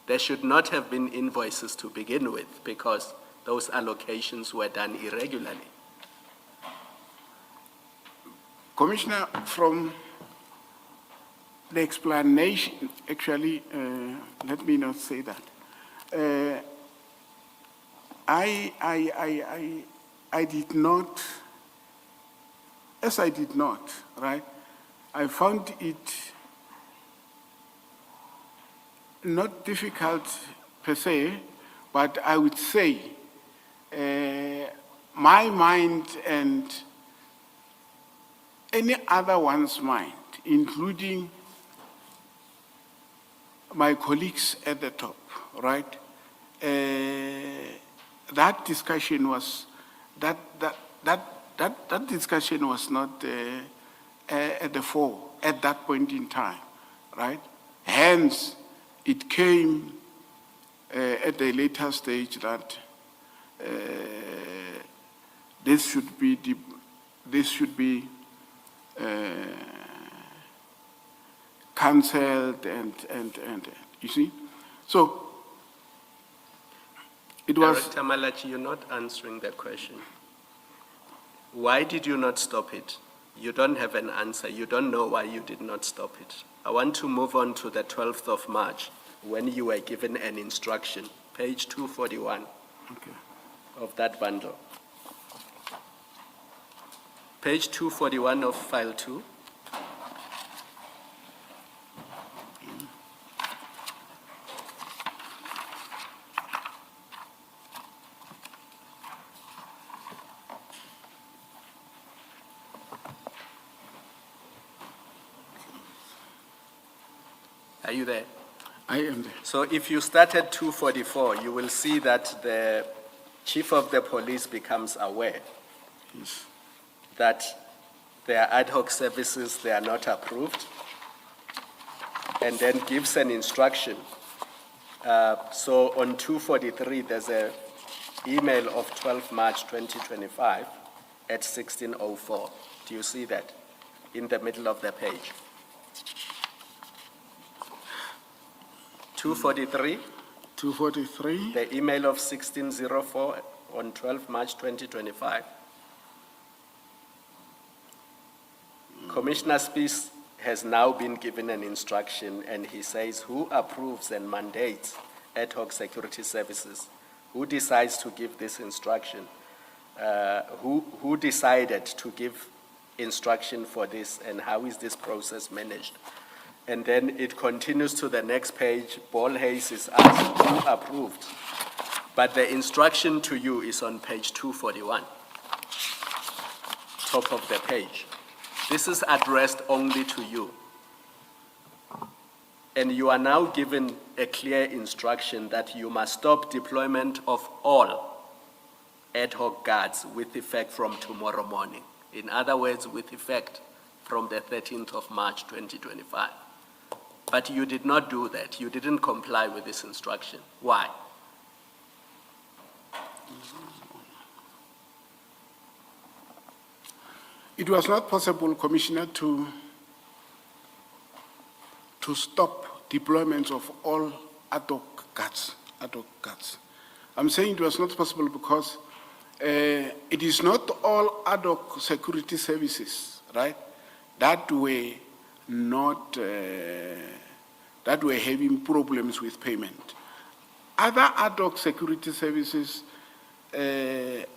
There should not have been invoices to begin with because those allocations were done irregularly. Commissioner, from the explanation, actually, let me not say that. I did not, as I did not, right? I found it not difficult per se, but I would say my mind and any other one's mind, including my colleagues at the top, right? That discussion was that discussion was not at the fore at that point in time, right? Hence, it came at a later stage that this should be cancelled and you see, so it was. Director Malachi, you're not answering the question. Why did you not stop it? You don't have an answer. You don't know why you did not stop it. I want to move on to the 12th of March when you were given an instruction, page 241 of that bundle. Page 241 of file 2. Are you there? I am there. So if you start at 244, you will see that the chief of the police becomes aware Yes. that their ad hoc services, they are not approved, and then gives an instruction. So on 243, there's an email of 12 March 2025 at 16:04. Do you see that in the middle of the page? 243, 243. the email of 16:04 on 12 March 2025. Commissioner Speis has now been given an instruction, and he says who approves and mandates ad hoc security services? Who decides to give this instruction? Who decided to give instruction for this, and how is this process managed? And then it continues to the next page. Ball Hayes is asked who approved, but the instruction to you is on page 241, top of the page. This is addressed only to you. And you are now given a clear instruction that you must stop deployment of all ad hoc guards with effect from tomorrow morning. In other words, with effect from the 13th of March 2025. But you did not do that. You didn't comply with this instruction. Why? It was not possible, Commissioner, to stop deployments of all ad hoc guards. I'm saying it was not possible because it is not all ad hoc security services, right, that were not, that were having problems with payment. other ad hoc security services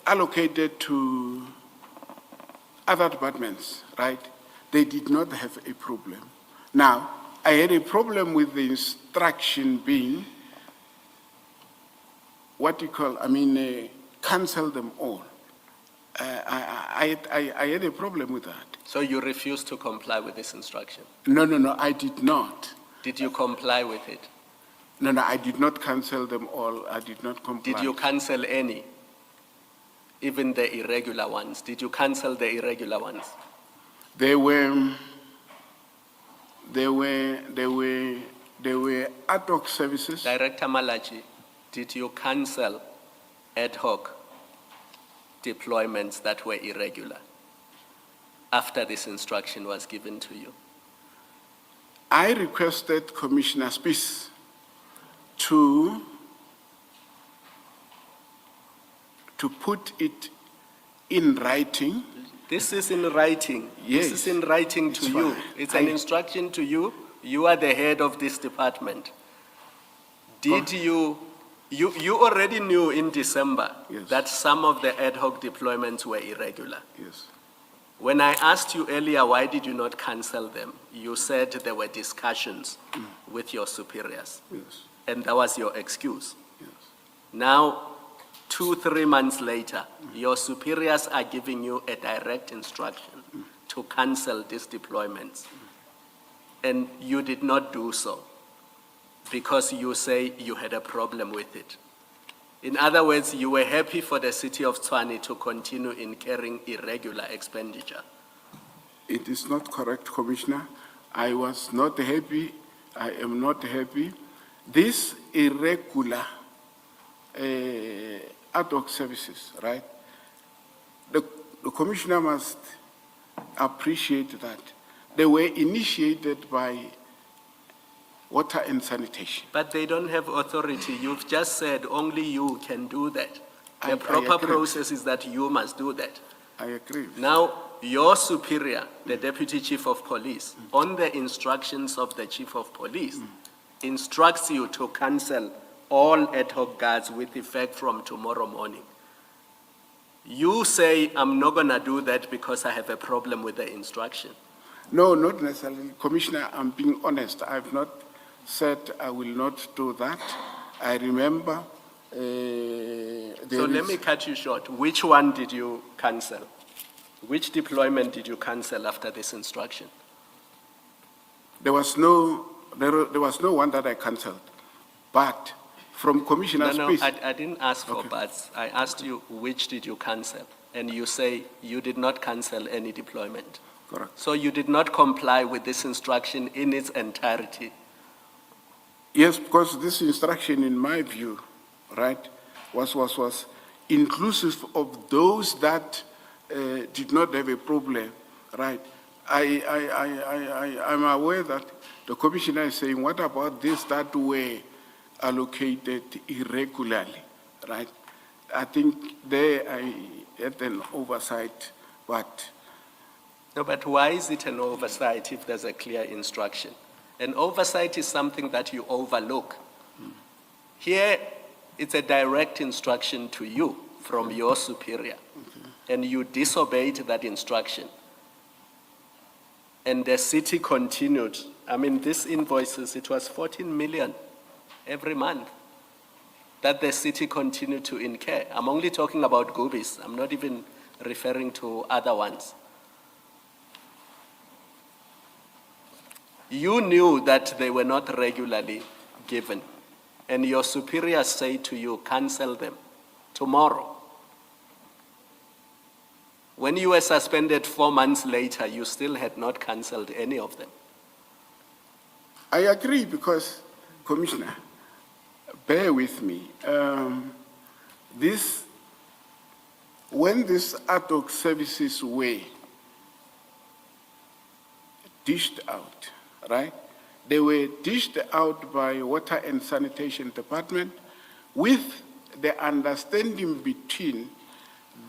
allocated to other departments, right? They did not have a problem. Now, I had a problem with the instruction being cancel them all. I had a problem with that. So you refused to comply with this instruction? No, I did not. Did you comply with it? No, I did not cancel them all. I did not comply. Did you cancel any? Even the irregular ones? Did you cancel the irregular ones? There were ad hoc services. Director Malachi, did you cancel ad hoc deployments that were irregular after this instruction was given to you? I requested Commissioner Speis to put it in writing. This is in writing. Yes. This is in writing to It's you. fine. It's an instruction to you. You are the head of this department. Did you already knew in December Yes. that some of the ad hoc deployments were irregular? Yes. When I asked you earlier, why did you not cancel them? You said there were discussions with your superiors, Yes. and that was your excuse. Yes. Now, 2-3 months later, your superiors are giving you a direct instruction to cancel these deployments, and you did not do so because you say you had a problem with it. In other words, you were happy for the city of Tshwane to continue incurring irregular expenditure. It is not correct, Commissioner. I was not happy. I am not happy. This irregular ad hoc services, right? The Commissioner must appreciate that. They were initiated by Water and Sanitation. But they don't have authority. You've just said only you can do that. I The proper agree. process is that you must do that. I agree. Now, your superior, the Deputy Chief of Police, on the instructions of the Chief of Police, instructs you to cancel all ad hoc guards with effect from tomorrow morning. You say, I'm not going to do that because I have a problem with the instruction. No, not necessarily. Commissioner, I'm being honest. I've not said I will not do that. I remember So let me cut you short. Which one did you cancel? Which deployment did you cancel after this instruction? there was no one that I cancelled. But from Commissioner No, Speis, I didn't ask for buts. I asked you which did you cancel, and you say you did not cancel any deployment. correct. So you did not comply with this instruction in its entirety. Yes, because this instruction, in my view, right, was inclusive of those that did not have a problem, right? I'm aware that the Commissioner is saying, what about this that were allocated irregularly, right? I think there I had an oversight, but No, but why is it an oversight if there's a clear instruction? An oversight is something that you overlook. Here, it's a direct instruction to you from your superior, and you disobeyed that instruction. And the city continued. I mean, these invoices, it was 14 million every month that the city continued to incur. I'm only talking about Goobies. I'm not even referring to other ones. You knew that they were not regularly given, and your superiors say to you, cancel them tomorrow. When you were suspended 4 months later, you still had not canceled any of them. I agree because, Commissioner, bear with me. When these ad hoc services were dished out, right? They were dished out by Water and Sanitation Department with the understanding between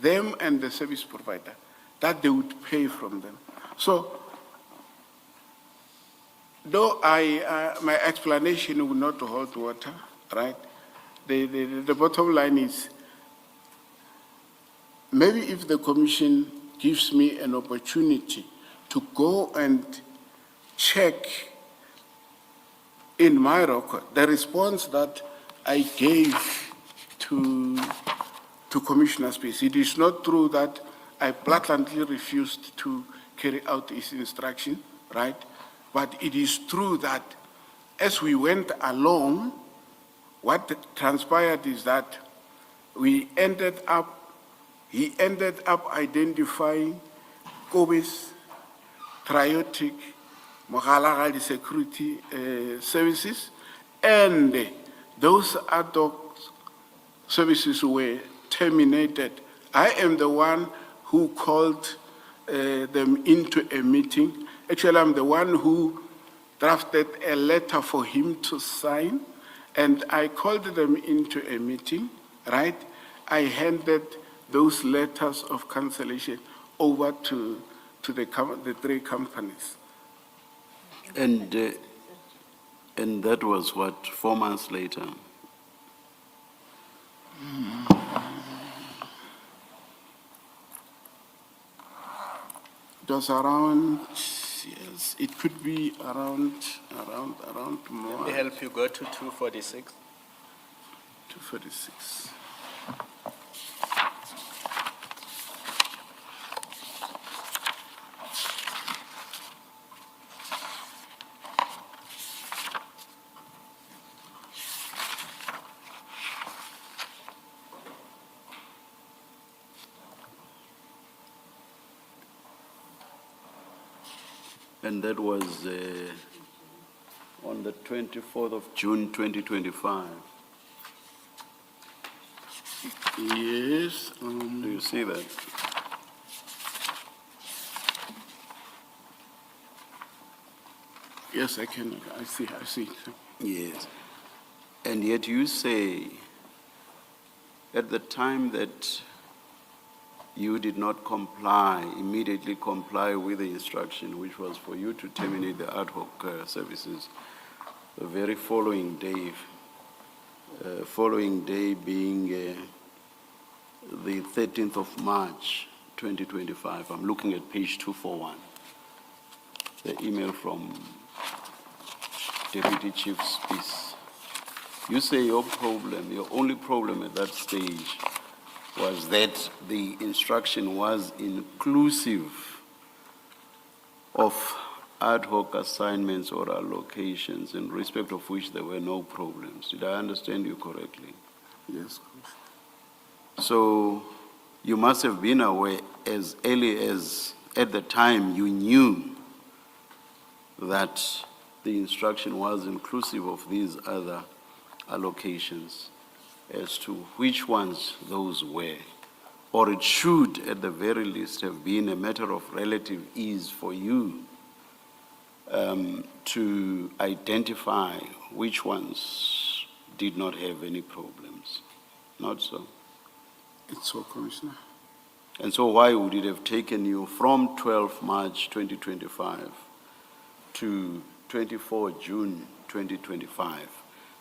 them and the service provider that they would pay from them. So, though my explanation will not hold water, right? the bottom line is, maybe if the commission gives me an opportunity to go and check in my record the response that I gave to Commissioner Speis. It is not true that I blatantly refused to carry out his instruction, right? But it is true that as we went along, what transpired is that he ended up identifying Goobies, Triotic, Mogalagali Security Services, and those ad hoc services were terminated. I am the one who called them into a meeting. Actually, I'm the one who drafted a letter for him to sign, and I called them into a meeting, right? I handed those letters of cancellation over to the three companies. And that was what, 4 months later? It was around, yes, it could be around more. Let me help you go to 246. 246. And that was on the 24th of June, 2025. Yes. Do you see that? Yes, I can. I see. Yes. And yet you say, at the time that you did not immediately comply with the instruction, which was for you to terminate the ad hoc services, the very following day being the 13th of March, 2025. I'm looking at page 241, the email from Deputy Chief Speis. You say your only problem at that stage was that the instruction was inclusive of ad hoc assignments or allocations, in respect of which there were no problems. Did I understand you correctly? Yes. So you must have been aware as early as at the time you knew that the instruction was inclusive of these other allocations, as to which ones those were, or it should at the very least have been a matter of relative ease for you to identify which ones did not have any problems. Not so? It's so, Commissioner. And so why would it have taken you from 12 March 2025 to 24 June 2025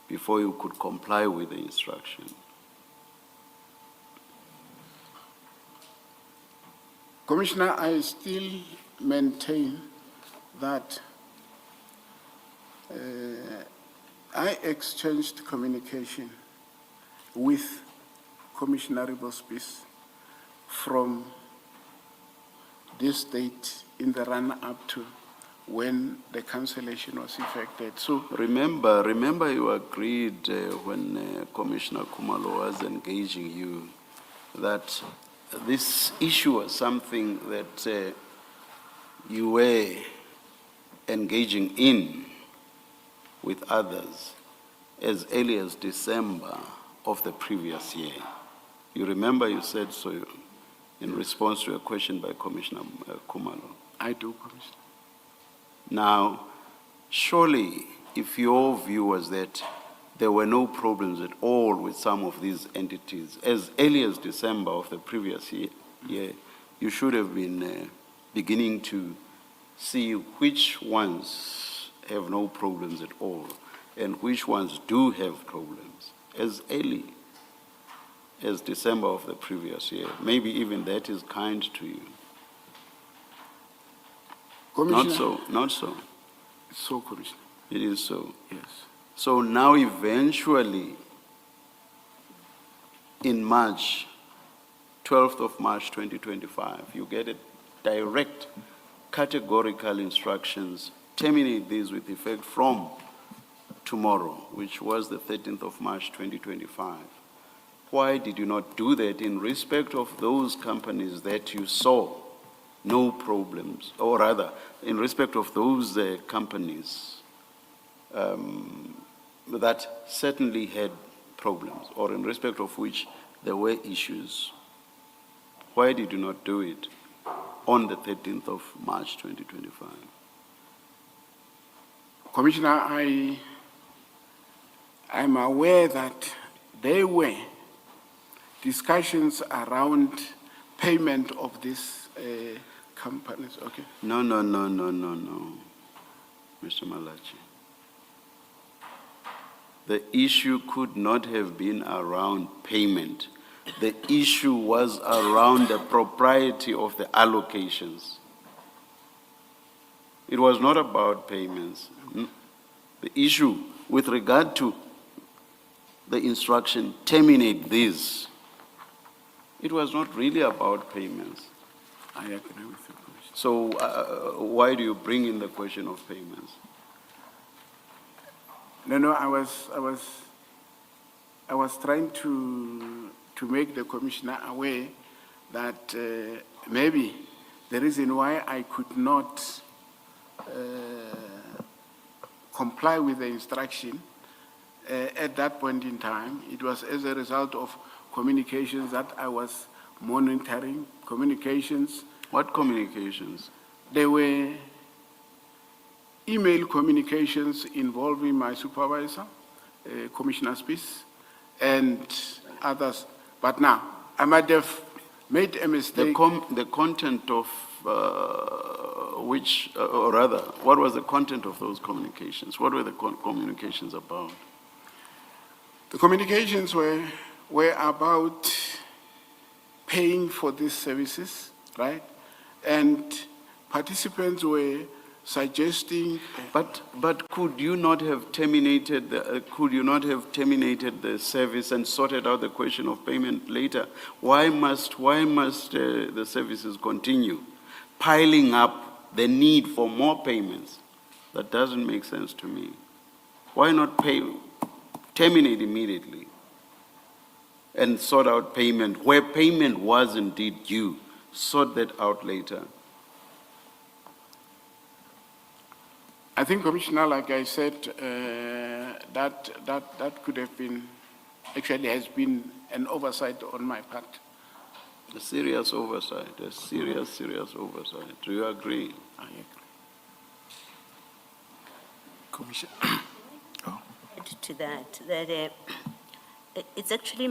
before you could comply with the instruction? Commissioner, I still maintain that I exchanged communication with Commissioner Speis from this date in the run-up to when the cancellation was effected. So Remember you agreed when Commissioner Khumalo was engaging you that this issue was something that you were engaging in with others as early as December of the previous year. You remember you said so in response to a question by Commissioner Khumalo. I do, Commissioner. Now, surely, if your view was that there were no problems at all with some of these entities, as early as December of the previous year, you should have been beginning to see which ones have no problems at all and which ones do have problems. as early as December of the previous year. Maybe even that is kind to you. Commissioner? Not so, not so. So, Commissioner. It is so. Yes. So now eventually, in March, 12th of March 2025, you get a direct categorical instructions, terminate these with effect from tomorrow, which was the 13th of March 2025. Why did you not do that in respect of those companies that you saw no problems, or rather, in respect of those companies that certainly had problems, or in respect of which there were issues? Why did you not do it on the 13th of March 2025? Commissioner, I'm aware that there were discussions around payment of these companies, okay? No, Mr. Malachi. The issue could not have been around payment. The issue was around the propriety of the allocations. It was not about payments. The issue with regard to the instruction, terminate this, it was not really about payments. I agree with you, Commissioner. So why do you bring in the question of payments? No, I was trying to make the Commissioner aware that maybe the reason why I could not comply with the instruction at that point in time, it was as a result of communications that I was monitoring, communications. What communications? There were email communications involving my supervisor, Commissioner Speis, and others. But now, I might have made a mistake. The content of which, or rather, what was the content of those communications? What were the communications about? The communications were about paying for these services, right? And participants were suggesting. But could you not have terminated the service and sorted out the question of payment later? Why must the services continue piling up the need for more payments? That doesn't make sense to me. Why not terminate immediately and sort out payment where payment was indeed due? Sort that out later. I think, Commissioner, like I said, that could have been, actually has been an oversight on my part. A serious oversight, a serious oversight. Do you agree? I agree. Commissioner. Add to that it's actually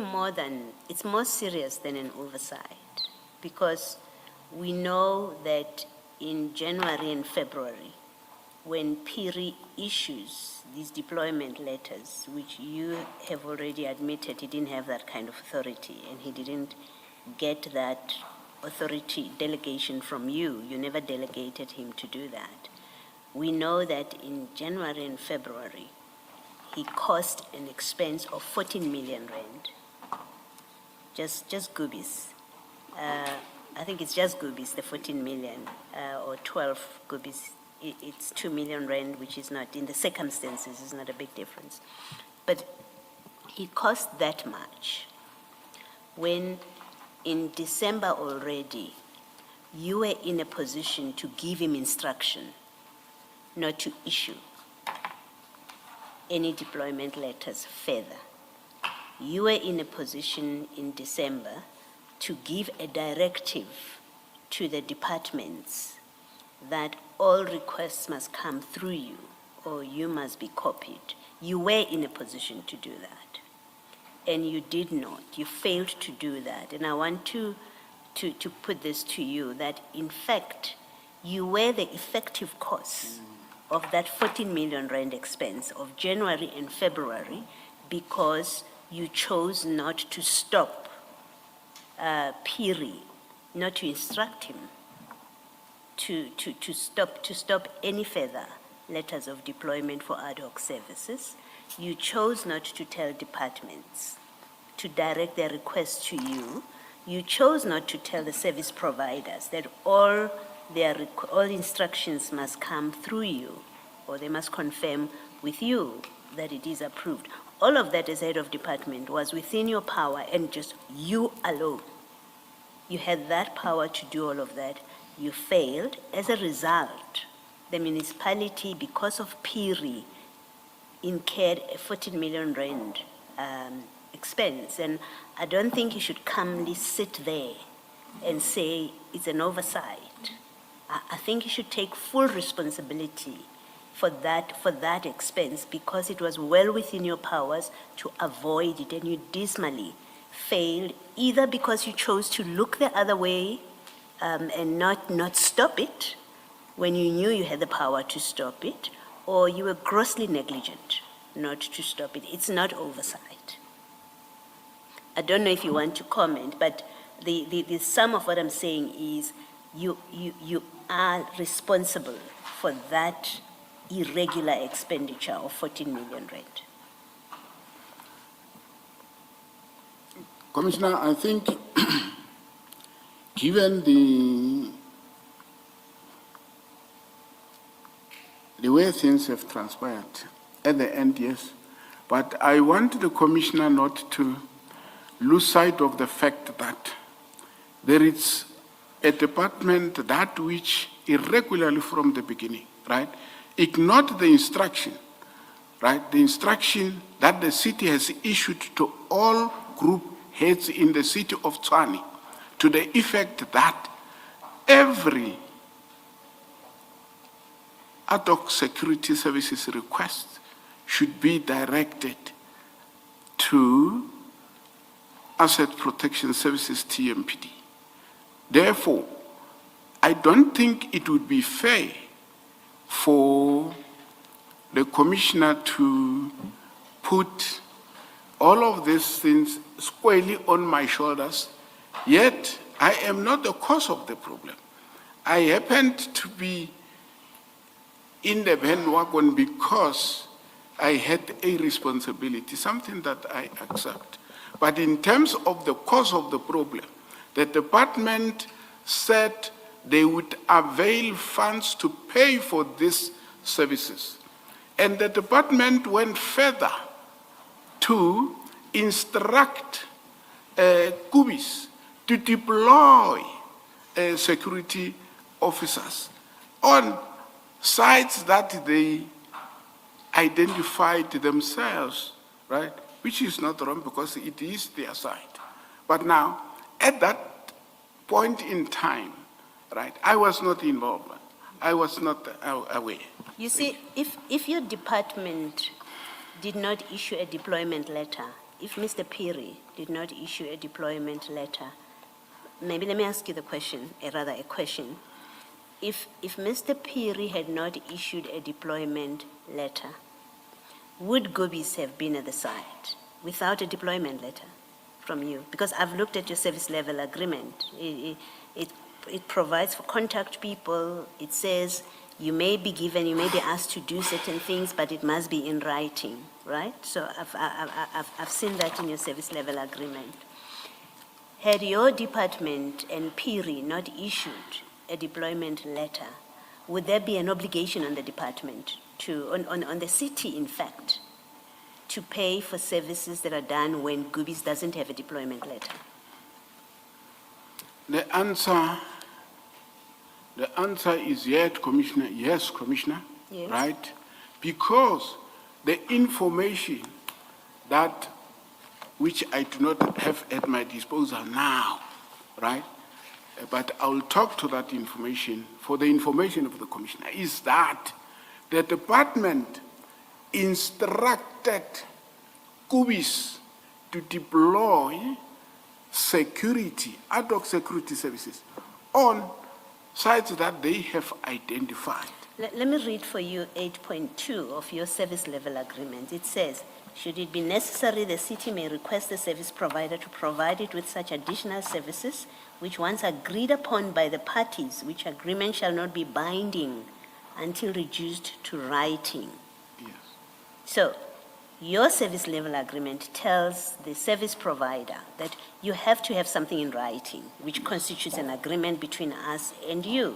it's more serious than an oversight, because we know that in January and February, when PIRI issues these deployment letters, which you have already admitted he didn't have that kind of authority, and he didn't get that authority delegation from you. You never delegated him to do that. We know that in January and February, he cost an expense of 14 million rand. Just Goobies. I think it's just Goobies, the 14 million, or 12 Goobies. It's 2 million rand, which is not, in the circumstances, is not a big difference. But he cost that much when in December already, you were in a position to give him instruction not to issue any deployment letters further. You were in a position in December to give a directive to the departments that all requests must come through you, or you must be copied. You were in a position to do that, and you did not. You failed to do that. And I want to put this to you, that in fact, you were the effective cause of that 14 million rand expense of January and February, because you chose not to stop Phiri, not to instruct him to stop any further letters of deployment for ad hoc services. You chose not to tell departments to direct their requests to you. You chose not to tell the service providers that all instructions must come through you, or they must confirm with you that it is approved. All of that as head of department was within your power, and just you alone. You had that power to do all of that. You failed. As a result, the municipality, because of Phiri, incurred a 14 million rand expense. And I don't think you should calmly sit there and say it's an oversight. I think you should take full responsibility for that expense, because it was well within your powers to avoid it, and you dismally failed, either because you chose to look the other way and not stop it when you knew you had the power to stop it, or you were grossly negligent not to stop it. It's not oversight. I don't know if you want to comment, but the sum of what I'm saying is you are responsible for that irregular expenditure of 14 million rand. Commissioner, I think given the way things have transpired, at the end, yes, but I want the Commissioner not to lose sight of the fact that there is a department that which irregularly from the beginning, right, ignored the instruction, right, the instruction that the city has issued to all group heads in the city of Tshwane, to the effect that every ad hoc security services request should be directed to Asset Protection Services, TMPD. Therefore, I don't think it would be fair for the Commissioner to put all of these things squarely on my shoulders, yet I am not the cause of the problem. I happened to be in the bandwagon because I had a responsibility, something that I accept. But in terms of the cause of the problem, the department said they would avail funds to pay for these services. And the department went further to instruct Goobies to deploy security officers on sites that they identified themselves, right? Which is not wrong because it is their site. But now, at that point in time, right, I was not involved. I was not aware. You see, if your department did not issue a deployment letter, if Mr. Phiri did not issue a deployment letter, maybe let me ask you the question, a question. If Mr. Phiri had not issued a deployment letter, would Goobies have been at the site without a deployment letter from you? Because I've looked at your service level agreement. It provides for contact people. It says you may be given, you may be asked to do certain things, but it must be in writing, right? So I've seen that in your service level agreement. Had your department and Phiri not issued a deployment letter, would there be an obligation on the department on the city, in fact, to pay for services that are done when Goobies doesn't have a deployment letter? The answer is yes, Commissioner. Yes, Commissioner. Yes. Right? Because the information that which I do not have at my disposal now, right? But I will talk to that information for the information of the Commissioner, is that the department instructed Goobies to deploy security, ad hoc security services on sites that they have identified. Let me read for you 8.2 of your service level agreement. It says, Should it be necessary, the city may request the service provider to provide it with such additional services, which once agreed upon by the parties, which agreement shall not be binding until reduced to writing. Yes. So, your service level agreement tells the service provider that you have to have something in writing, which constitutes an agreement between us and you.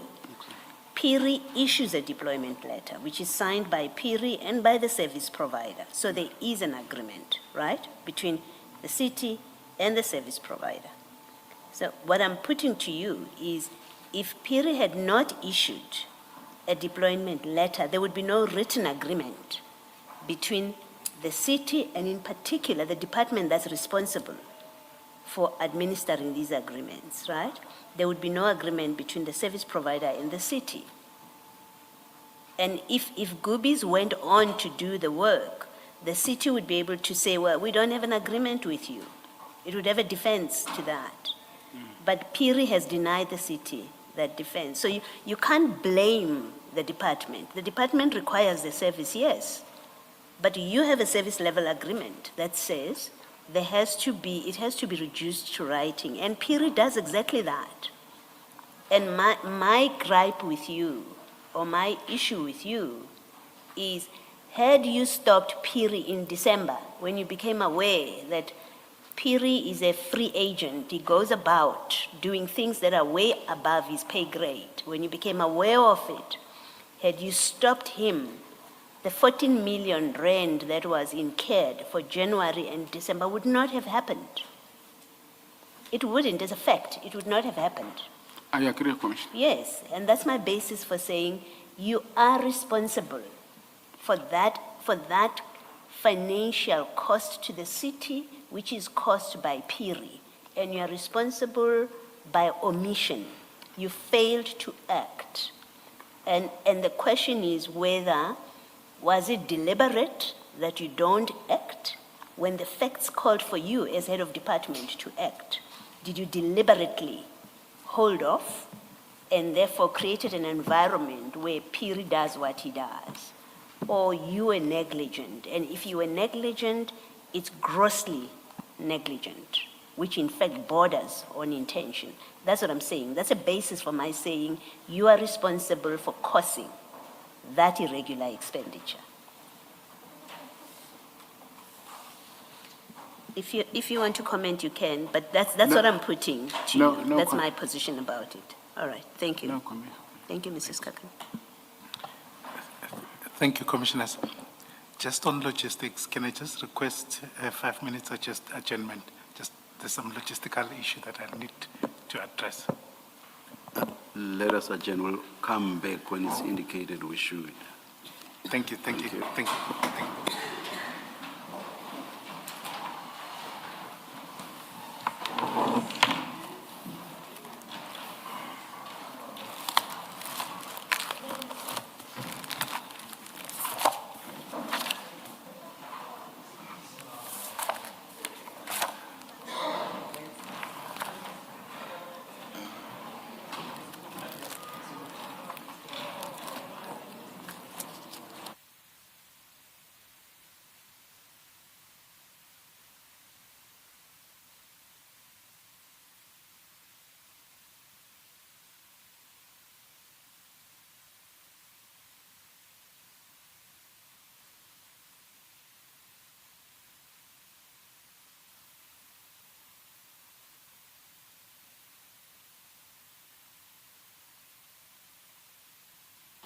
PIRI issues a deployment letter, which is signed by PIRI and by the service provider. So there is an agreement, right, between the city and the service provider. So what I'm putting to you is, if PIRI had not issued a deployment letter, there would be no written agreement between the city and, in particular, the department that's responsible for administering these agreements, right? There would be no agreement between the service provider and the city. And if Goobies went on to do the work, the city would be able to say, well, we don't have an agreement with you. It would have a defense to that. But PIRI has denied the city that defense. So you can't blame the department. The department requires the service, yes. But you have a service level agreement that says it has to be reduced to writing. And PIRI does exactly that. And my gripe with you, or my issue with you, is, had you stopped PIRI in December, when you became aware that PIRI is a free agent, he goes about doing things that are way above his pay grade, when you became aware of it, had you stopped him, the 14 million rand that was incurred for January and December would not have happened. It wouldn't, as a fact, it would not have happened. I agree, Commissioner. Yes, and that's my basis for saying you are responsible for that financial cost to the city, which is caused by PIRI, and you are responsible by omission. You failed to act. And the question is whether, was it deliberate that you don't act when the facts called for you as head of department to act? Did you deliberately hold off and therefore created an environment where PIRI does what he does? Or you were negligent? And if you were negligent, it's grossly negligent, which in fact borders on intention. That's what I'm saying. That's a basis for my saying you are responsible for causing that irregular expenditure. If you want to comment, you can, but that's No. what I'm putting to No, you. no That's com- my position about it. All right, thank you. No comment. Thank you, Mrs. Kakan. Thank you, Commissioners. Just on logistics, can I just request 5 minutes adjournment? There's some logistical issue that I need to address. Let us adjourn. We'll come back when it's indicated we should. Thank you.